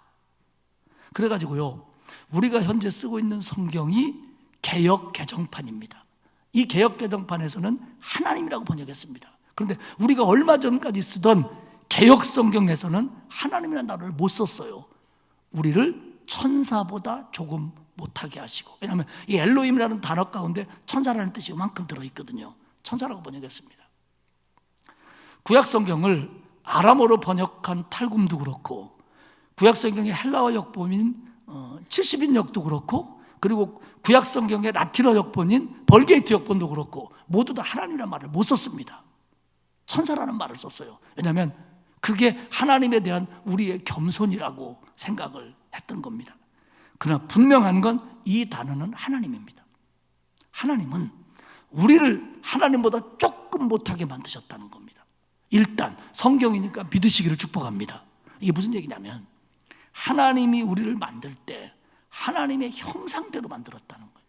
그래가지고요, 우리가 현재 쓰고 있는 성경이 개역 개정판입니다. 이 개역 개정판에서는 하나님이라고 번역했습니다. 그런데 우리가 얼마 전까지 쓰던 개역 성경에서는 하나님이라는 단어를 못 썼어요. 우리를 천사보다 조금 못하게 하시고, 왜냐하면 이 엘로힘이라는 단어 가운데 천사라는 뜻이 이만큼 들어있거든요. 천사라고 번역했습니다. 구약 성경을 아람어로 번역한 탈굼도 그렇고, 구약 성경의 헬라어 역본인 70인 역도 그렇고, 그리고 구약 성경의 라틴어 역본인 벌게이트 역본도 그렇고 모두 다 하나님이라는 말을 못 썼습니다. 천사라는 말을 썼어요. 왜냐하면 그게 하나님에 대한 우리의 겸손이라고 생각을 했던 겁니다. 그러나 분명한 건 이 단어는 하나님입니다. 하나님은 우리를 하나님보다 조금 못하게 만드셨다는 겁니다. 일단 성경이니까 믿으시기를 축복합니다. 이게 무슨 얘기냐면, 하나님이 우리를 만들 때 하나님의 형상대로 만들었다는 거예요.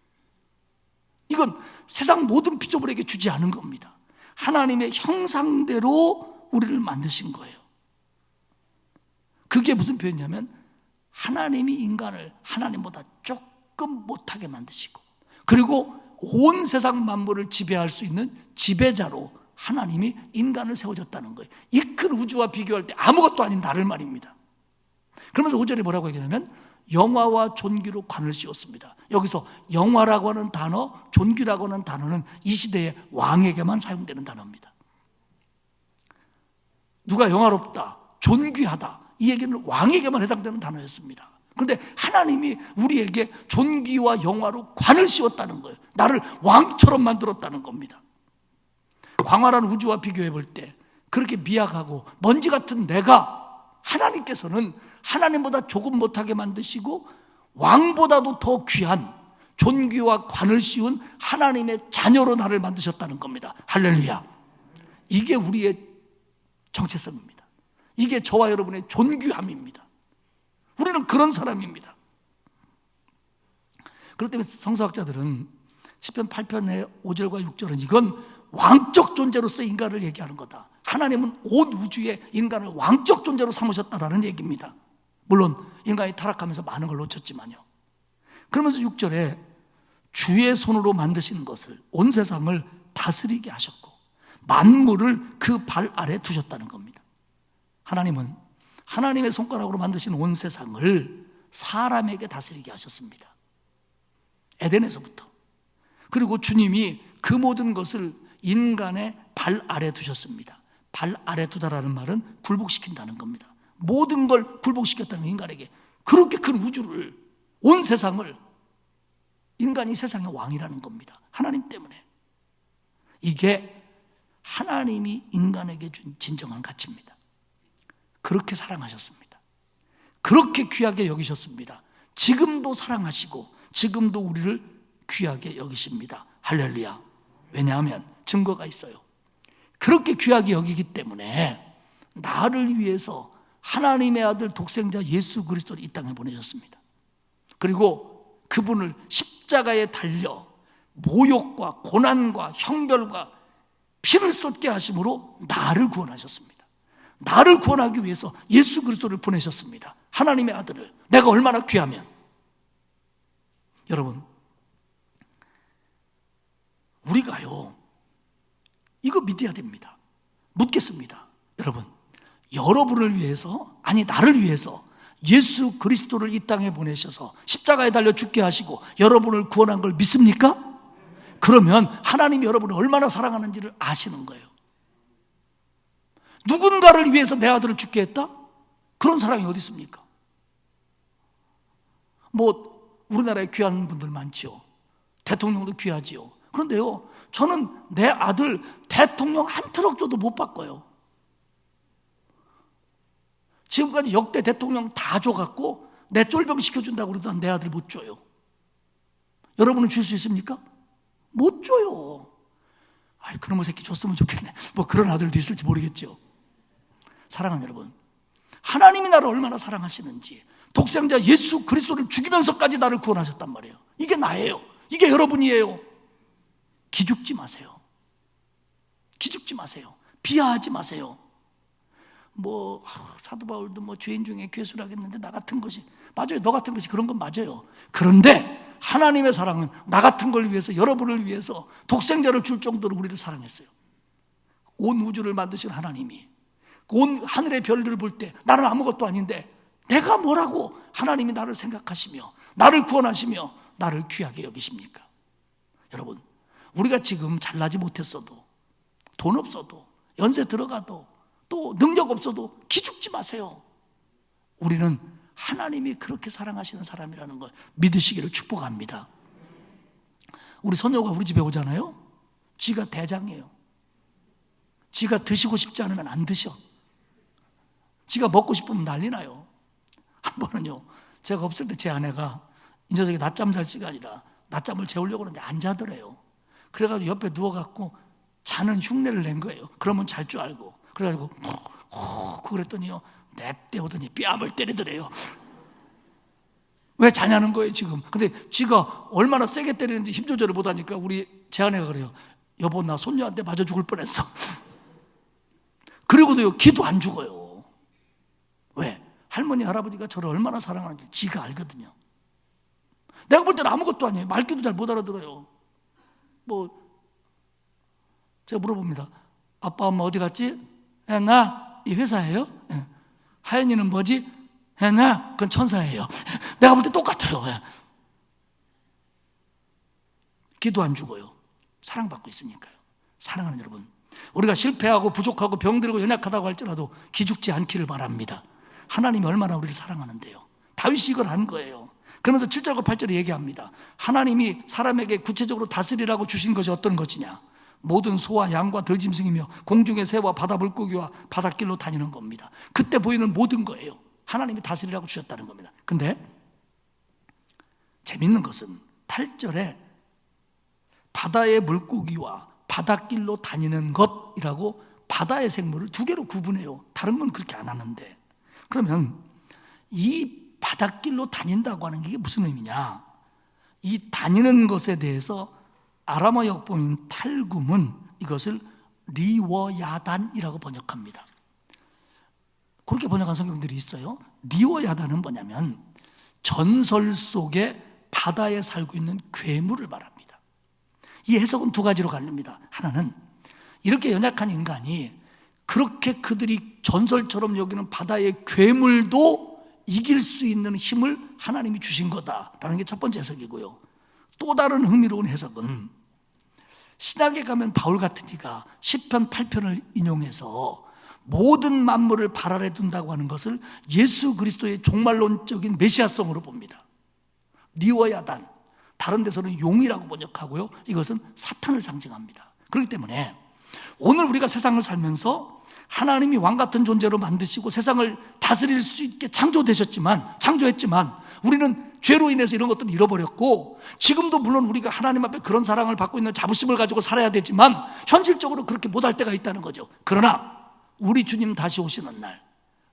이건 세상 모든 피조물에게 주지 않은 겁니다. 하나님의 형상대로 우리를 만드신 거예요. 그게 무슨 표현이냐면, 하나님이 인간을 하나님보다 조금 못하게 만드시고, 그리고 온 세상 만물을 지배할 수 있는 지배자로 하나님이 인간을 세워줬다는 거예요. 이 큰 우주와 비교할 때 아무것도 아닌 나를 말입니다. 그러면서 5절에 뭐라고 얘기하냐면, 영화와 존귀로 관을 씌웠습니다. 여기서 영화라고 하는 단어, 존귀라고 하는 단어는 이 시대의 왕에게만 사용되는 단어입니다. 누가 영화롭다, 존귀하다, 이 얘기는 왕에게만 해당되는 단어였습니다. 그런데 하나님이 우리에게 존귀와 영화로 관을 씌웠다는 거예요. 나를 왕처럼 만들었다는 겁니다. 광활한 우주와 비교해 볼 때 그렇게 미약하고 먼지 같은 내가, 하나님께서는 하나님보다 조금 못하게 만드시고 왕보다도 더 귀한 존귀와 관을 씌운 하나님의 자녀로 나를 만드셨다는 겁니다. 할렐루야. 이게 우리의 정체성입니다. 이게 저와 여러분의 존귀함입니다. 우리는 그런 사람입니다. 그렇기 때문에 성서학자들은 시편 8편의 5절과 6절은 이건 왕적 존재로서 인간을 얘기하는 거다. 하나님은 온 우주에 인간을 왕적 존재로 삼으셨다라는 얘기입니다. 물론 인간이 타락하면서 많은 걸 놓쳤지만요. 그러면서 6절에 주의 손으로 만드신 것을, 온 세상을 다스리게 하셨고 만물을 그 발 아래 두셨다는 겁니다. 하나님은 하나님의 손가락으로 만드신 온 세상을 사람에게 다스리게 하셨습니다. 에덴에서부터. 그리고 주님이 그 모든 것을 인간의 발 아래 두셨습니다. 발 아래 두다라는 말은 굴복시킨다는 겁니다. 모든 걸 굴복시켰다는 인간에게. 그렇게 큰 우주를, 온 세상을, 인간이 세상의 왕이라는 겁니다. 하나님 때문에. 이게 하나님이 인간에게 준 진정한 가치입니다. 그렇게 사랑하셨습니다. 그렇게 귀하게 여기셨습니다. 지금도 사랑하시고 지금도 우리를 귀하게 여기십니다. 할렐루야. 왜냐하면 증거가 있어요. 그렇게 귀하게 여기기 때문에 나를 위해서 하나님의 아들 독생자 예수 그리스도를 이 땅에 보내셨습니다. 그리고 그분을 십자가에 달려 모욕과 고난과 형벌과 피를 쏟게 하심으로 나를 구원하셨습니다. 나를 구원하기 위해서 예수 그리스도를 보내셨습니다. 하나님의 아들을. 내가 얼마나 귀하면. 여러분, 우리가요, 이거 믿어야 됩니다. 묻겠습니다. 여러분, 여러분을 위해서, 아니 나를 위해서 예수 그리스도를 이 땅에 보내셔서 십자가에 달려 죽게 하시고 여러분을 구원한 걸 믿습니까? 그러면 하나님이 여러분을 얼마나 사랑하는지를 아시는 거예요. 누군가를 위해서 내 아들을 죽게 했다? 그런 사랑이 어디 있습니까? 우리나라에 귀한 분들 많죠. 대통령도 귀하지요. 그런데요, 저는 내 아들 대통령 한 트럭 줘도 못 바꿔요. 지금까지 역대 대통령 다 줘갖고 내 쫄병 시켜준다고 그래도 내 아들 못 줘요. 여러분은 줄 수 있습니까? 못 줘요. 아이, 그놈의 새끼 줬으면 좋겠네. 그런 아들도 있을지 모르겠죠. 사랑하는 여러분, 하나님이 나를 얼마나 사랑하시는지, 독생자 예수 그리스도를 죽이면서까지 나를 구원하셨단 말이에요. 이게 나예요. 이게 여러분이에요. 기죽지 마세요. 기죽지 마세요. 비하하지 마세요. 사도 바울도 죄인 중에 괴수라겠는데 나 같은 것이, 맞아요. 너 같은 것이 그런 건 맞아요. 그런데 하나님의 사랑은 나 같은 걸 위해서, 여러분을 위해서 독생자를 줄 정도로 우리를 사랑했어요. 온 우주를 만드신 하나님이 온 하늘의 별들을 볼 때 나는 아무것도 아닌데 내가 뭐라고 하나님이 나를 생각하시며 나를 구원하시며 나를 귀하게 여기십니까? 여러분, 우리가 지금 잘나지 못했어도, 돈 없어도, 연세 들어가도, 또 능력 없어도 기죽지 마세요. 우리는 하나님이 그렇게 사랑하시는 사람이라는 걸 믿으시기를 축복합니다. 우리 손녀가 우리 집에 오잖아요. 지가 대장이에요. 지가 드시고 싶지 않으면 안 드셔. 지가 먹고 싶으면 난리 나요. 한 번은요, 제가 없을 때 제 아내가 이 녀석이 낮잠 잘 시간이라 낮잠을 재우려고 하는데 안 자더래요. 그래가지고 옆에 누워갖고 자는 흉내를 낸 거예요. 그러면 잘 줄 알고. 그래가지고 그랬더니요, 냅대오더니 뺨을 때리더래요. 왜 자냐는 거예요 지금. 근데 지가 얼마나 세게 때리는지 힘 조절을 못하니까 우리 제 아내가 그래요. 여보, 나 손녀한테 맞아 죽을 뻔했어. 그리고도요, 기도 안 죽어요. 왜? 할머니 할아버지가 저를 얼마나 사랑하는지 지가 알거든요. 내가 볼 때는 아무것도 아니에요. 말귀도 잘 못 알아들어요. 제가 물어봅니다. 아빠 엄마 어디 갔지? 나 이 회사예요. 하연이는 뭐지? 나 그건 천사예요. 내가 볼 때 똑같아요. 기도 안 죽어요. 사랑받고 있으니까요. 사랑하는 여러분, 우리가 실패하고 부족하고 병들고 연약하다고 할지라도 기죽지 않기를 바랍니다. 하나님이 얼마나 우리를 사랑하는데요. 다윗이 이걸 한 거예요. 그러면서 7절과 8절에 얘기합니다. 하나님이 사람에게 구체적으로 다스리라고 주신 것이 어떤 것이냐? 모든 소와 양과 들짐승이며 공중의 새와 바다 물고기와 바닷길로 다니는 겁니다. 그때 보이는 모든 거예요. 하나님이 다스리라고 주셨다는 겁니다. 근데 재밌는 것은 8절에 바다의 물고기와 바닷길로 다니는 것이라고 바다의 생물을 두 개로 구분해요. 다른 건 그렇게 안 하는데. 그러면 이 바닷길로 다닌다고 하는 게 무슨 의미냐? 이 다니는 것에 대해서 아람어 역본인 탈굼은 이것을 리워야단이라고 번역합니다. 그렇게 번역한 성경들이 있어요. 리워야단은 뭐냐면 전설 속에 바다에 살고 있는 괴물을 말합니다. 이 해석은 두 가지로 갈립니다. 하나는 이렇게 연약한 인간이 그렇게 그들이 전설처럼 여기는 바다의 괴물도 이길 수 있는 힘을 하나님이 주신 거다라는 게 첫 번째 해석이고요. 또 다른 흥미로운 해석은 신학에 가면 바울 같은 이가 시편 8편을 인용해서 모든 만물을 발 아래 둔다고 하는 것을 예수 그리스도의 종말론적인 메시아성으로 봅니다. 리워야단, 다른 데서는 용이라고 번역하고요, 이것은 사탄을 상징합니다. 그렇기 때문에 오늘 우리가 세상을 살면서 하나님이 왕 같은 존재로 만드시고 세상을 다스릴 수 있게 창조했지만 우리는 죄로 인해서 이런 것들을 잃어버렸고, 지금도 물론 우리가 하나님 앞에 그런 사랑을 받고 있는 자부심을 가지고 살아야 되지만 현실적으로 그렇게 못할 때가 있다는 거죠. 그러나 우리 주님 다시 오시는 날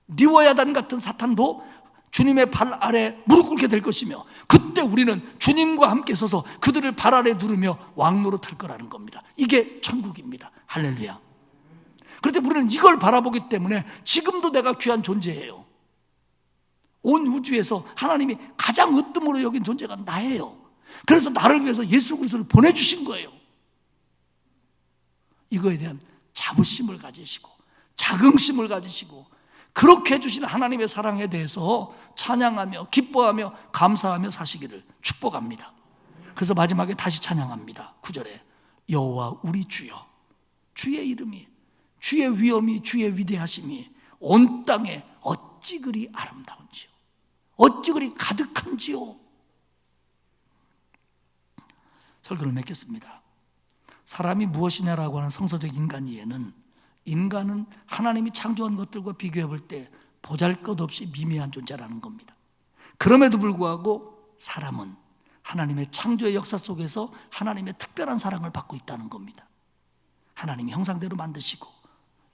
리워야단 같은 사탄도 주님의 발 아래 무릎 꿇게 될 것이며, 그때 우리는 주님과 함께 서서 그들을 발 아래 두르며 왕노릇할 거라는 겁니다. 이게 천국입니다. 할렐루야. 그런데 우리는 이걸 바라보기 때문에 지금도 내가 귀한 존재예요. 온 우주에서 하나님이 가장 으뜸으로 여긴 존재가 나예요. 그래서 나를 위해서 예수 그리스도를 보내주신 거예요. 이거에 대한 자부심을 가지시고 자긍심을 가지시고 그렇게 해주신 하나님의 사랑에 대해서 찬양하며 기뻐하며 감사하며 사시기를 축복합니다. 그래서 마지막에 다시 찬양합니다. 9절에 여호와 우리 주여, 주의 이름이, 주의 위엄이, 주의 위대하심이 온 땅에 어찌 그리 아름다운지요, 어찌 그리 가득한지요. 설교를 맺겠습니다. 사람이 무엇이냐라고 하는 성서적 인간 이해는, 인간은 하나님이 창조한 것들과 비교해 볼 때 보잘것없이 미미한 존재라는 겁니다. 그럼에도 불구하고 사람은 하나님의 창조의 역사 속에서 하나님의 특별한 사랑을 받고 있다는 겁니다. 하나님이 형상대로 만드시고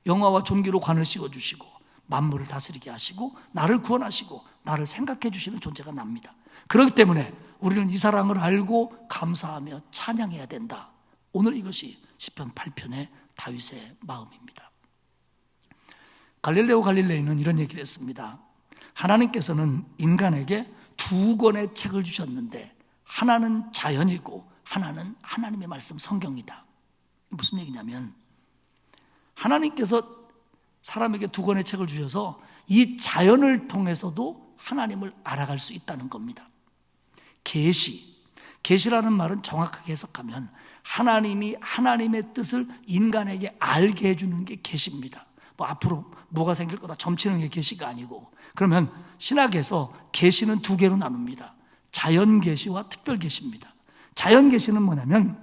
영화와 존귀로 관을 씌워주시고 만물을 다스리게 하시고 나를 구원하시고 나를 생각해 주시는 존재가 납니다. 그렇기 때문에 우리는 이 사랑을 알고 감사하며 찬양해야 된다. 오늘 이것이 시편 8편의 다윗의 마음입니다. 갈릴레오 갈릴레이는 이런 얘기를 했습니다. 하나님께서는 인간에게 두 권의 책을 주셨는데 하나는 자연이고 하나는 하나님의 말씀 성경이다. 무슨 얘기냐면, 하나님께서 사람에게 두 권의 책을 주셔서 이 자연을 통해서도 하나님을 알아갈 수 있다는 겁니다. 계시라는 말은 정확하게 해석하면 하나님이 하나님의 뜻을 인간에게 알게 해주는 게 계시입니다. 앞으로 뭐가 생길 거다 점치는 게 계시가 아니고, 그러면 신학에서 계시는 두 개로 나눕니다. 자연 계시와 특별 계시입니다. 자연 계시는 뭐냐면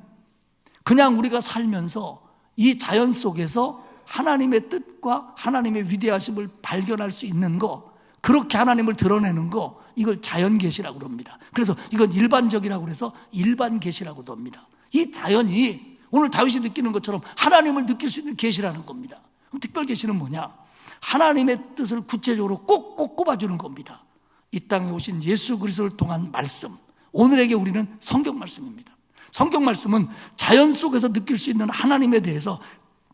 그냥 우리가 살면서 이 자연 속에서 하나님의 뜻과 하나님의 위대하심을 발견할 수 있는 거, 그렇게 하나님을 드러내는 거, 이걸 자연 계시라고 합니다. 그래서 이건 일반적이라고 해서 일반 계시라고도 합니다. 이 자연이 오늘 다윗이 느끼는 것처럼 하나님을 느낄 수 있는 계시라는 겁니다. 그럼 특별 계시는 뭐냐? 하나님의 뜻을 구체적으로 꼭꼭 꼽아주는 겁니다. 이 땅에 오신 예수 그리스도를 통한 말씀, 오늘에게 우리는 성경 말씀입니다. 성경 말씀은 자연 속에서 느낄 수 있는 하나님에 대해서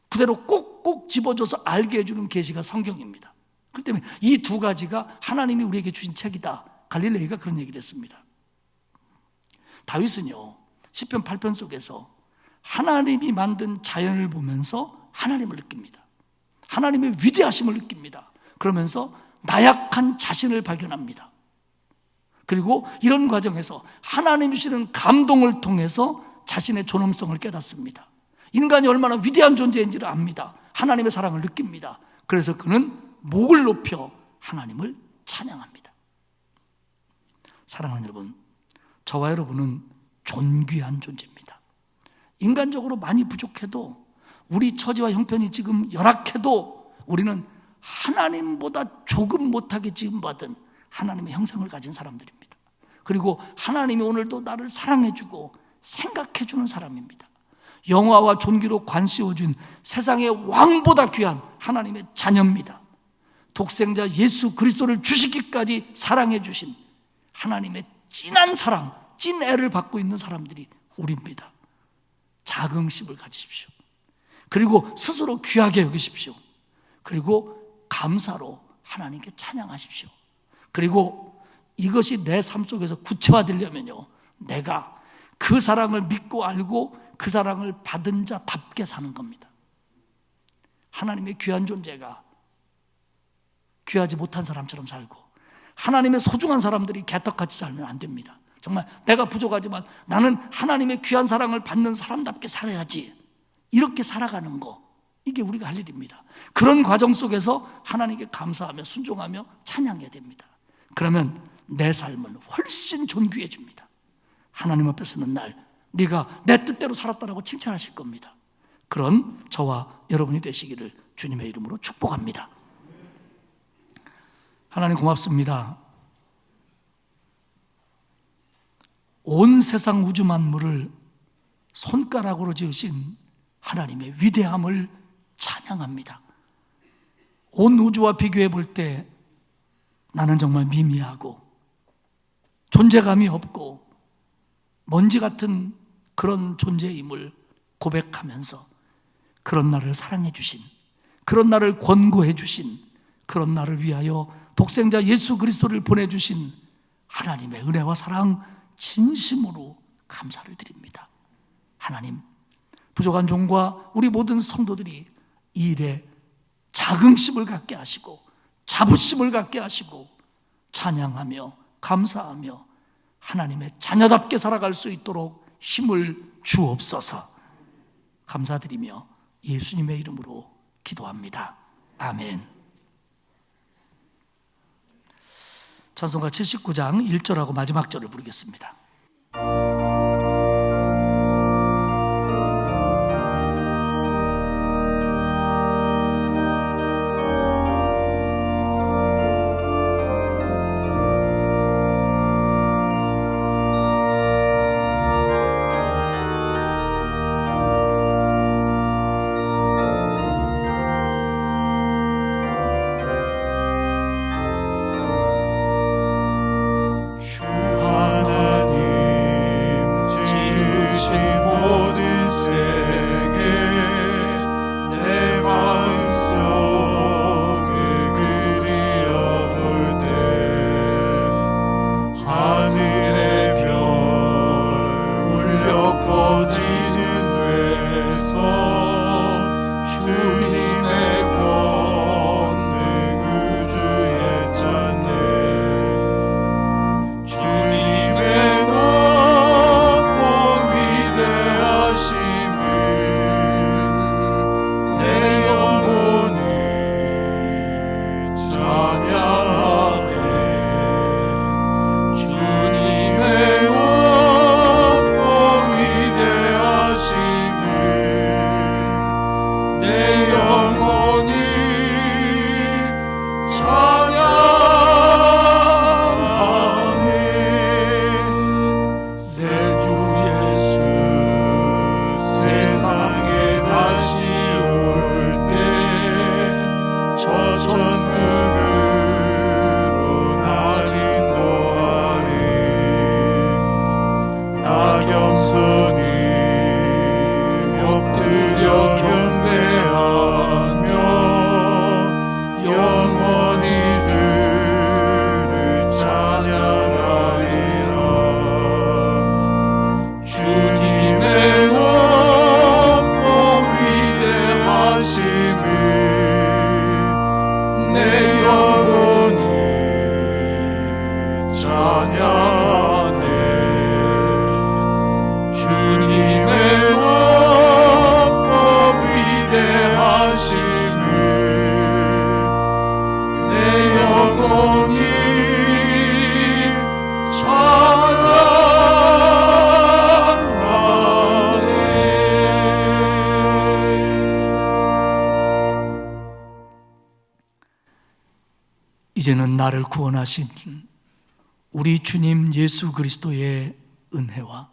그대로 꼭꼭 집어줘서 알게 해주는 계시가 성경입니다. 그렇기 때문에 이 두 가지가 하나님이 우리에게 주신 책이다. 갈릴레이가 그런 얘기를 했습니다. 다윗은요, 시편 8편 속에서 하나님이 만든 자연을 보면서 하나님을 느낍니다. 하나님의 위대하심을 느낍니다. 그러면서 나약한 자신을 발견합니다. 그리고 이런 과정에서 하나님이 주시는 감동을 통해서 자신의 존엄성을 깨닫습니다. 인간이 얼마나 위대한 존재인지를 압니다. 하나님의 사랑을 느낍니다. 그래서 그는 목을 높여 하나님을 찬양합니다. 사랑하는 여러분, 저와 여러분은 존귀한 존재입니다. 인간적으로 많이 부족해도, 우리 처지와 형편이 지금 열악해도 우리는 하나님보다 조금 못하게 지음받은 하나님의 형상을 가진 사람들입니다. 그리고 하나님이 오늘도 나를 사랑해주고 생각해주는 사람입니다. 영화와 존귀로 관씌워준 세상의 왕보다 귀한 하나님의 자녀입니다. 독생자 예수 그리스도를 주시기까지 사랑해주신 하나님의 진한 사랑, 찐 애를 받고 있는 사람들이 우리입니다. 자긍심을 가지십시오. 그리고 스스로 귀하게 여기십시오. 그리고 감사로 하나님께 찬양하십시오. 그리고 이것이 내 삶 속에서 구체화되려면요, 내가 그 사랑을 믿고 알고 그 사랑을 받은 자답게 사는 겁니다. 하나님의 귀한 존재가 귀하지 못한 사람처럼 살고 하나님의 소중한 사람들이 개떡같이 살면 안 됩니다. 정말 내가 부족하지만 나는 하나님의 귀한 사랑을 받는 사람답게 살아야지, 이렇게 살아가는 거, 이게 우리가 할 일입니다. 그런 과정 속에서 하나님께 감사하며 순종하며 찬양해야 됩니다. 그러면 내 삶은 훨씬 존귀해집니다. 하나님 앞에 서는 날 네가 내 뜻대로 살았다라고 칭찬하실 겁니다. 그런 저와 여러분이 되시기를 주님의 이름으로 축복합니다. 하나님 고맙습니다. 온 세상 우주 만물을 손가락으로 지으신 하나님의 위대함을 찬양합니다. 온 우주와 비교해 볼 때 나는 정말 미미하고 존재감이 없고 먼지 같은 그런 존재임을 고백하면서 그런 나를 사랑해 주신, 그런 나를 권고해 주신, 그런 나를 위하여 독생자 예수 그리스도를 보내주신 하나님의 은혜와 사랑 진심으로 감사를 드립니다. 하나님, 부족한 종과 우리 모든 성도들이 이 일에 자긍심을 갖게 하시고 자부심을 갖게 하시고 찬양하며 감사하며 하나님의 자녀답게 살아갈 수 있도록 힘을 주옵소서. 감사드리며 예수님의 이름으로 기도합니다. 아멘. 찬송가 79장 1절하고 마지막 절을 부르겠습니다. 이제는 나를 구원하신 우리 주님 예수 그리스도의 은혜와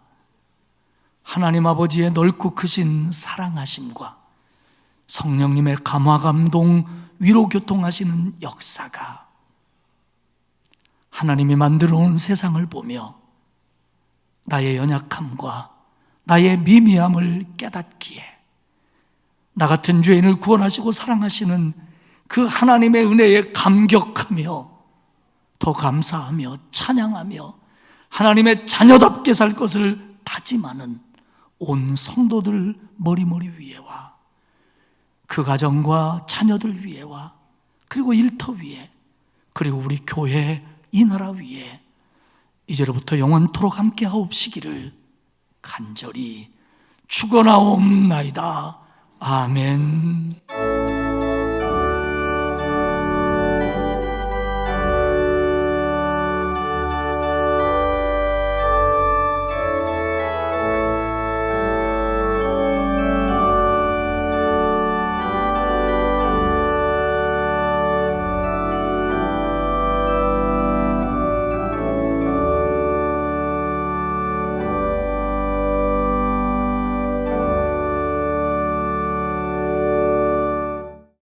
하나님 아버지의 넓고 크신 사랑하심과 성령님의 감화 감동 위로 교통하시는 역사가 하나님이 만들어 온 세상을 보며 나의 연약함과 나의 미미함을 깨닫기에 나 같은 죄인을 구원하시고 사랑하시는 그 하나님의 은혜에 감격하며 더 감사하며 찬양하며 하나님의 자녀답게 살 것을 다짐하는 온 성도들 머리머리 위에와 그 가정과 자녀들 위에와 그리고 일터 위에 그리고 우리 교회 이 나라 위에 이제로부터 영원토록 함께하옵시기를 간절히 축원하옵나이다. 아멘.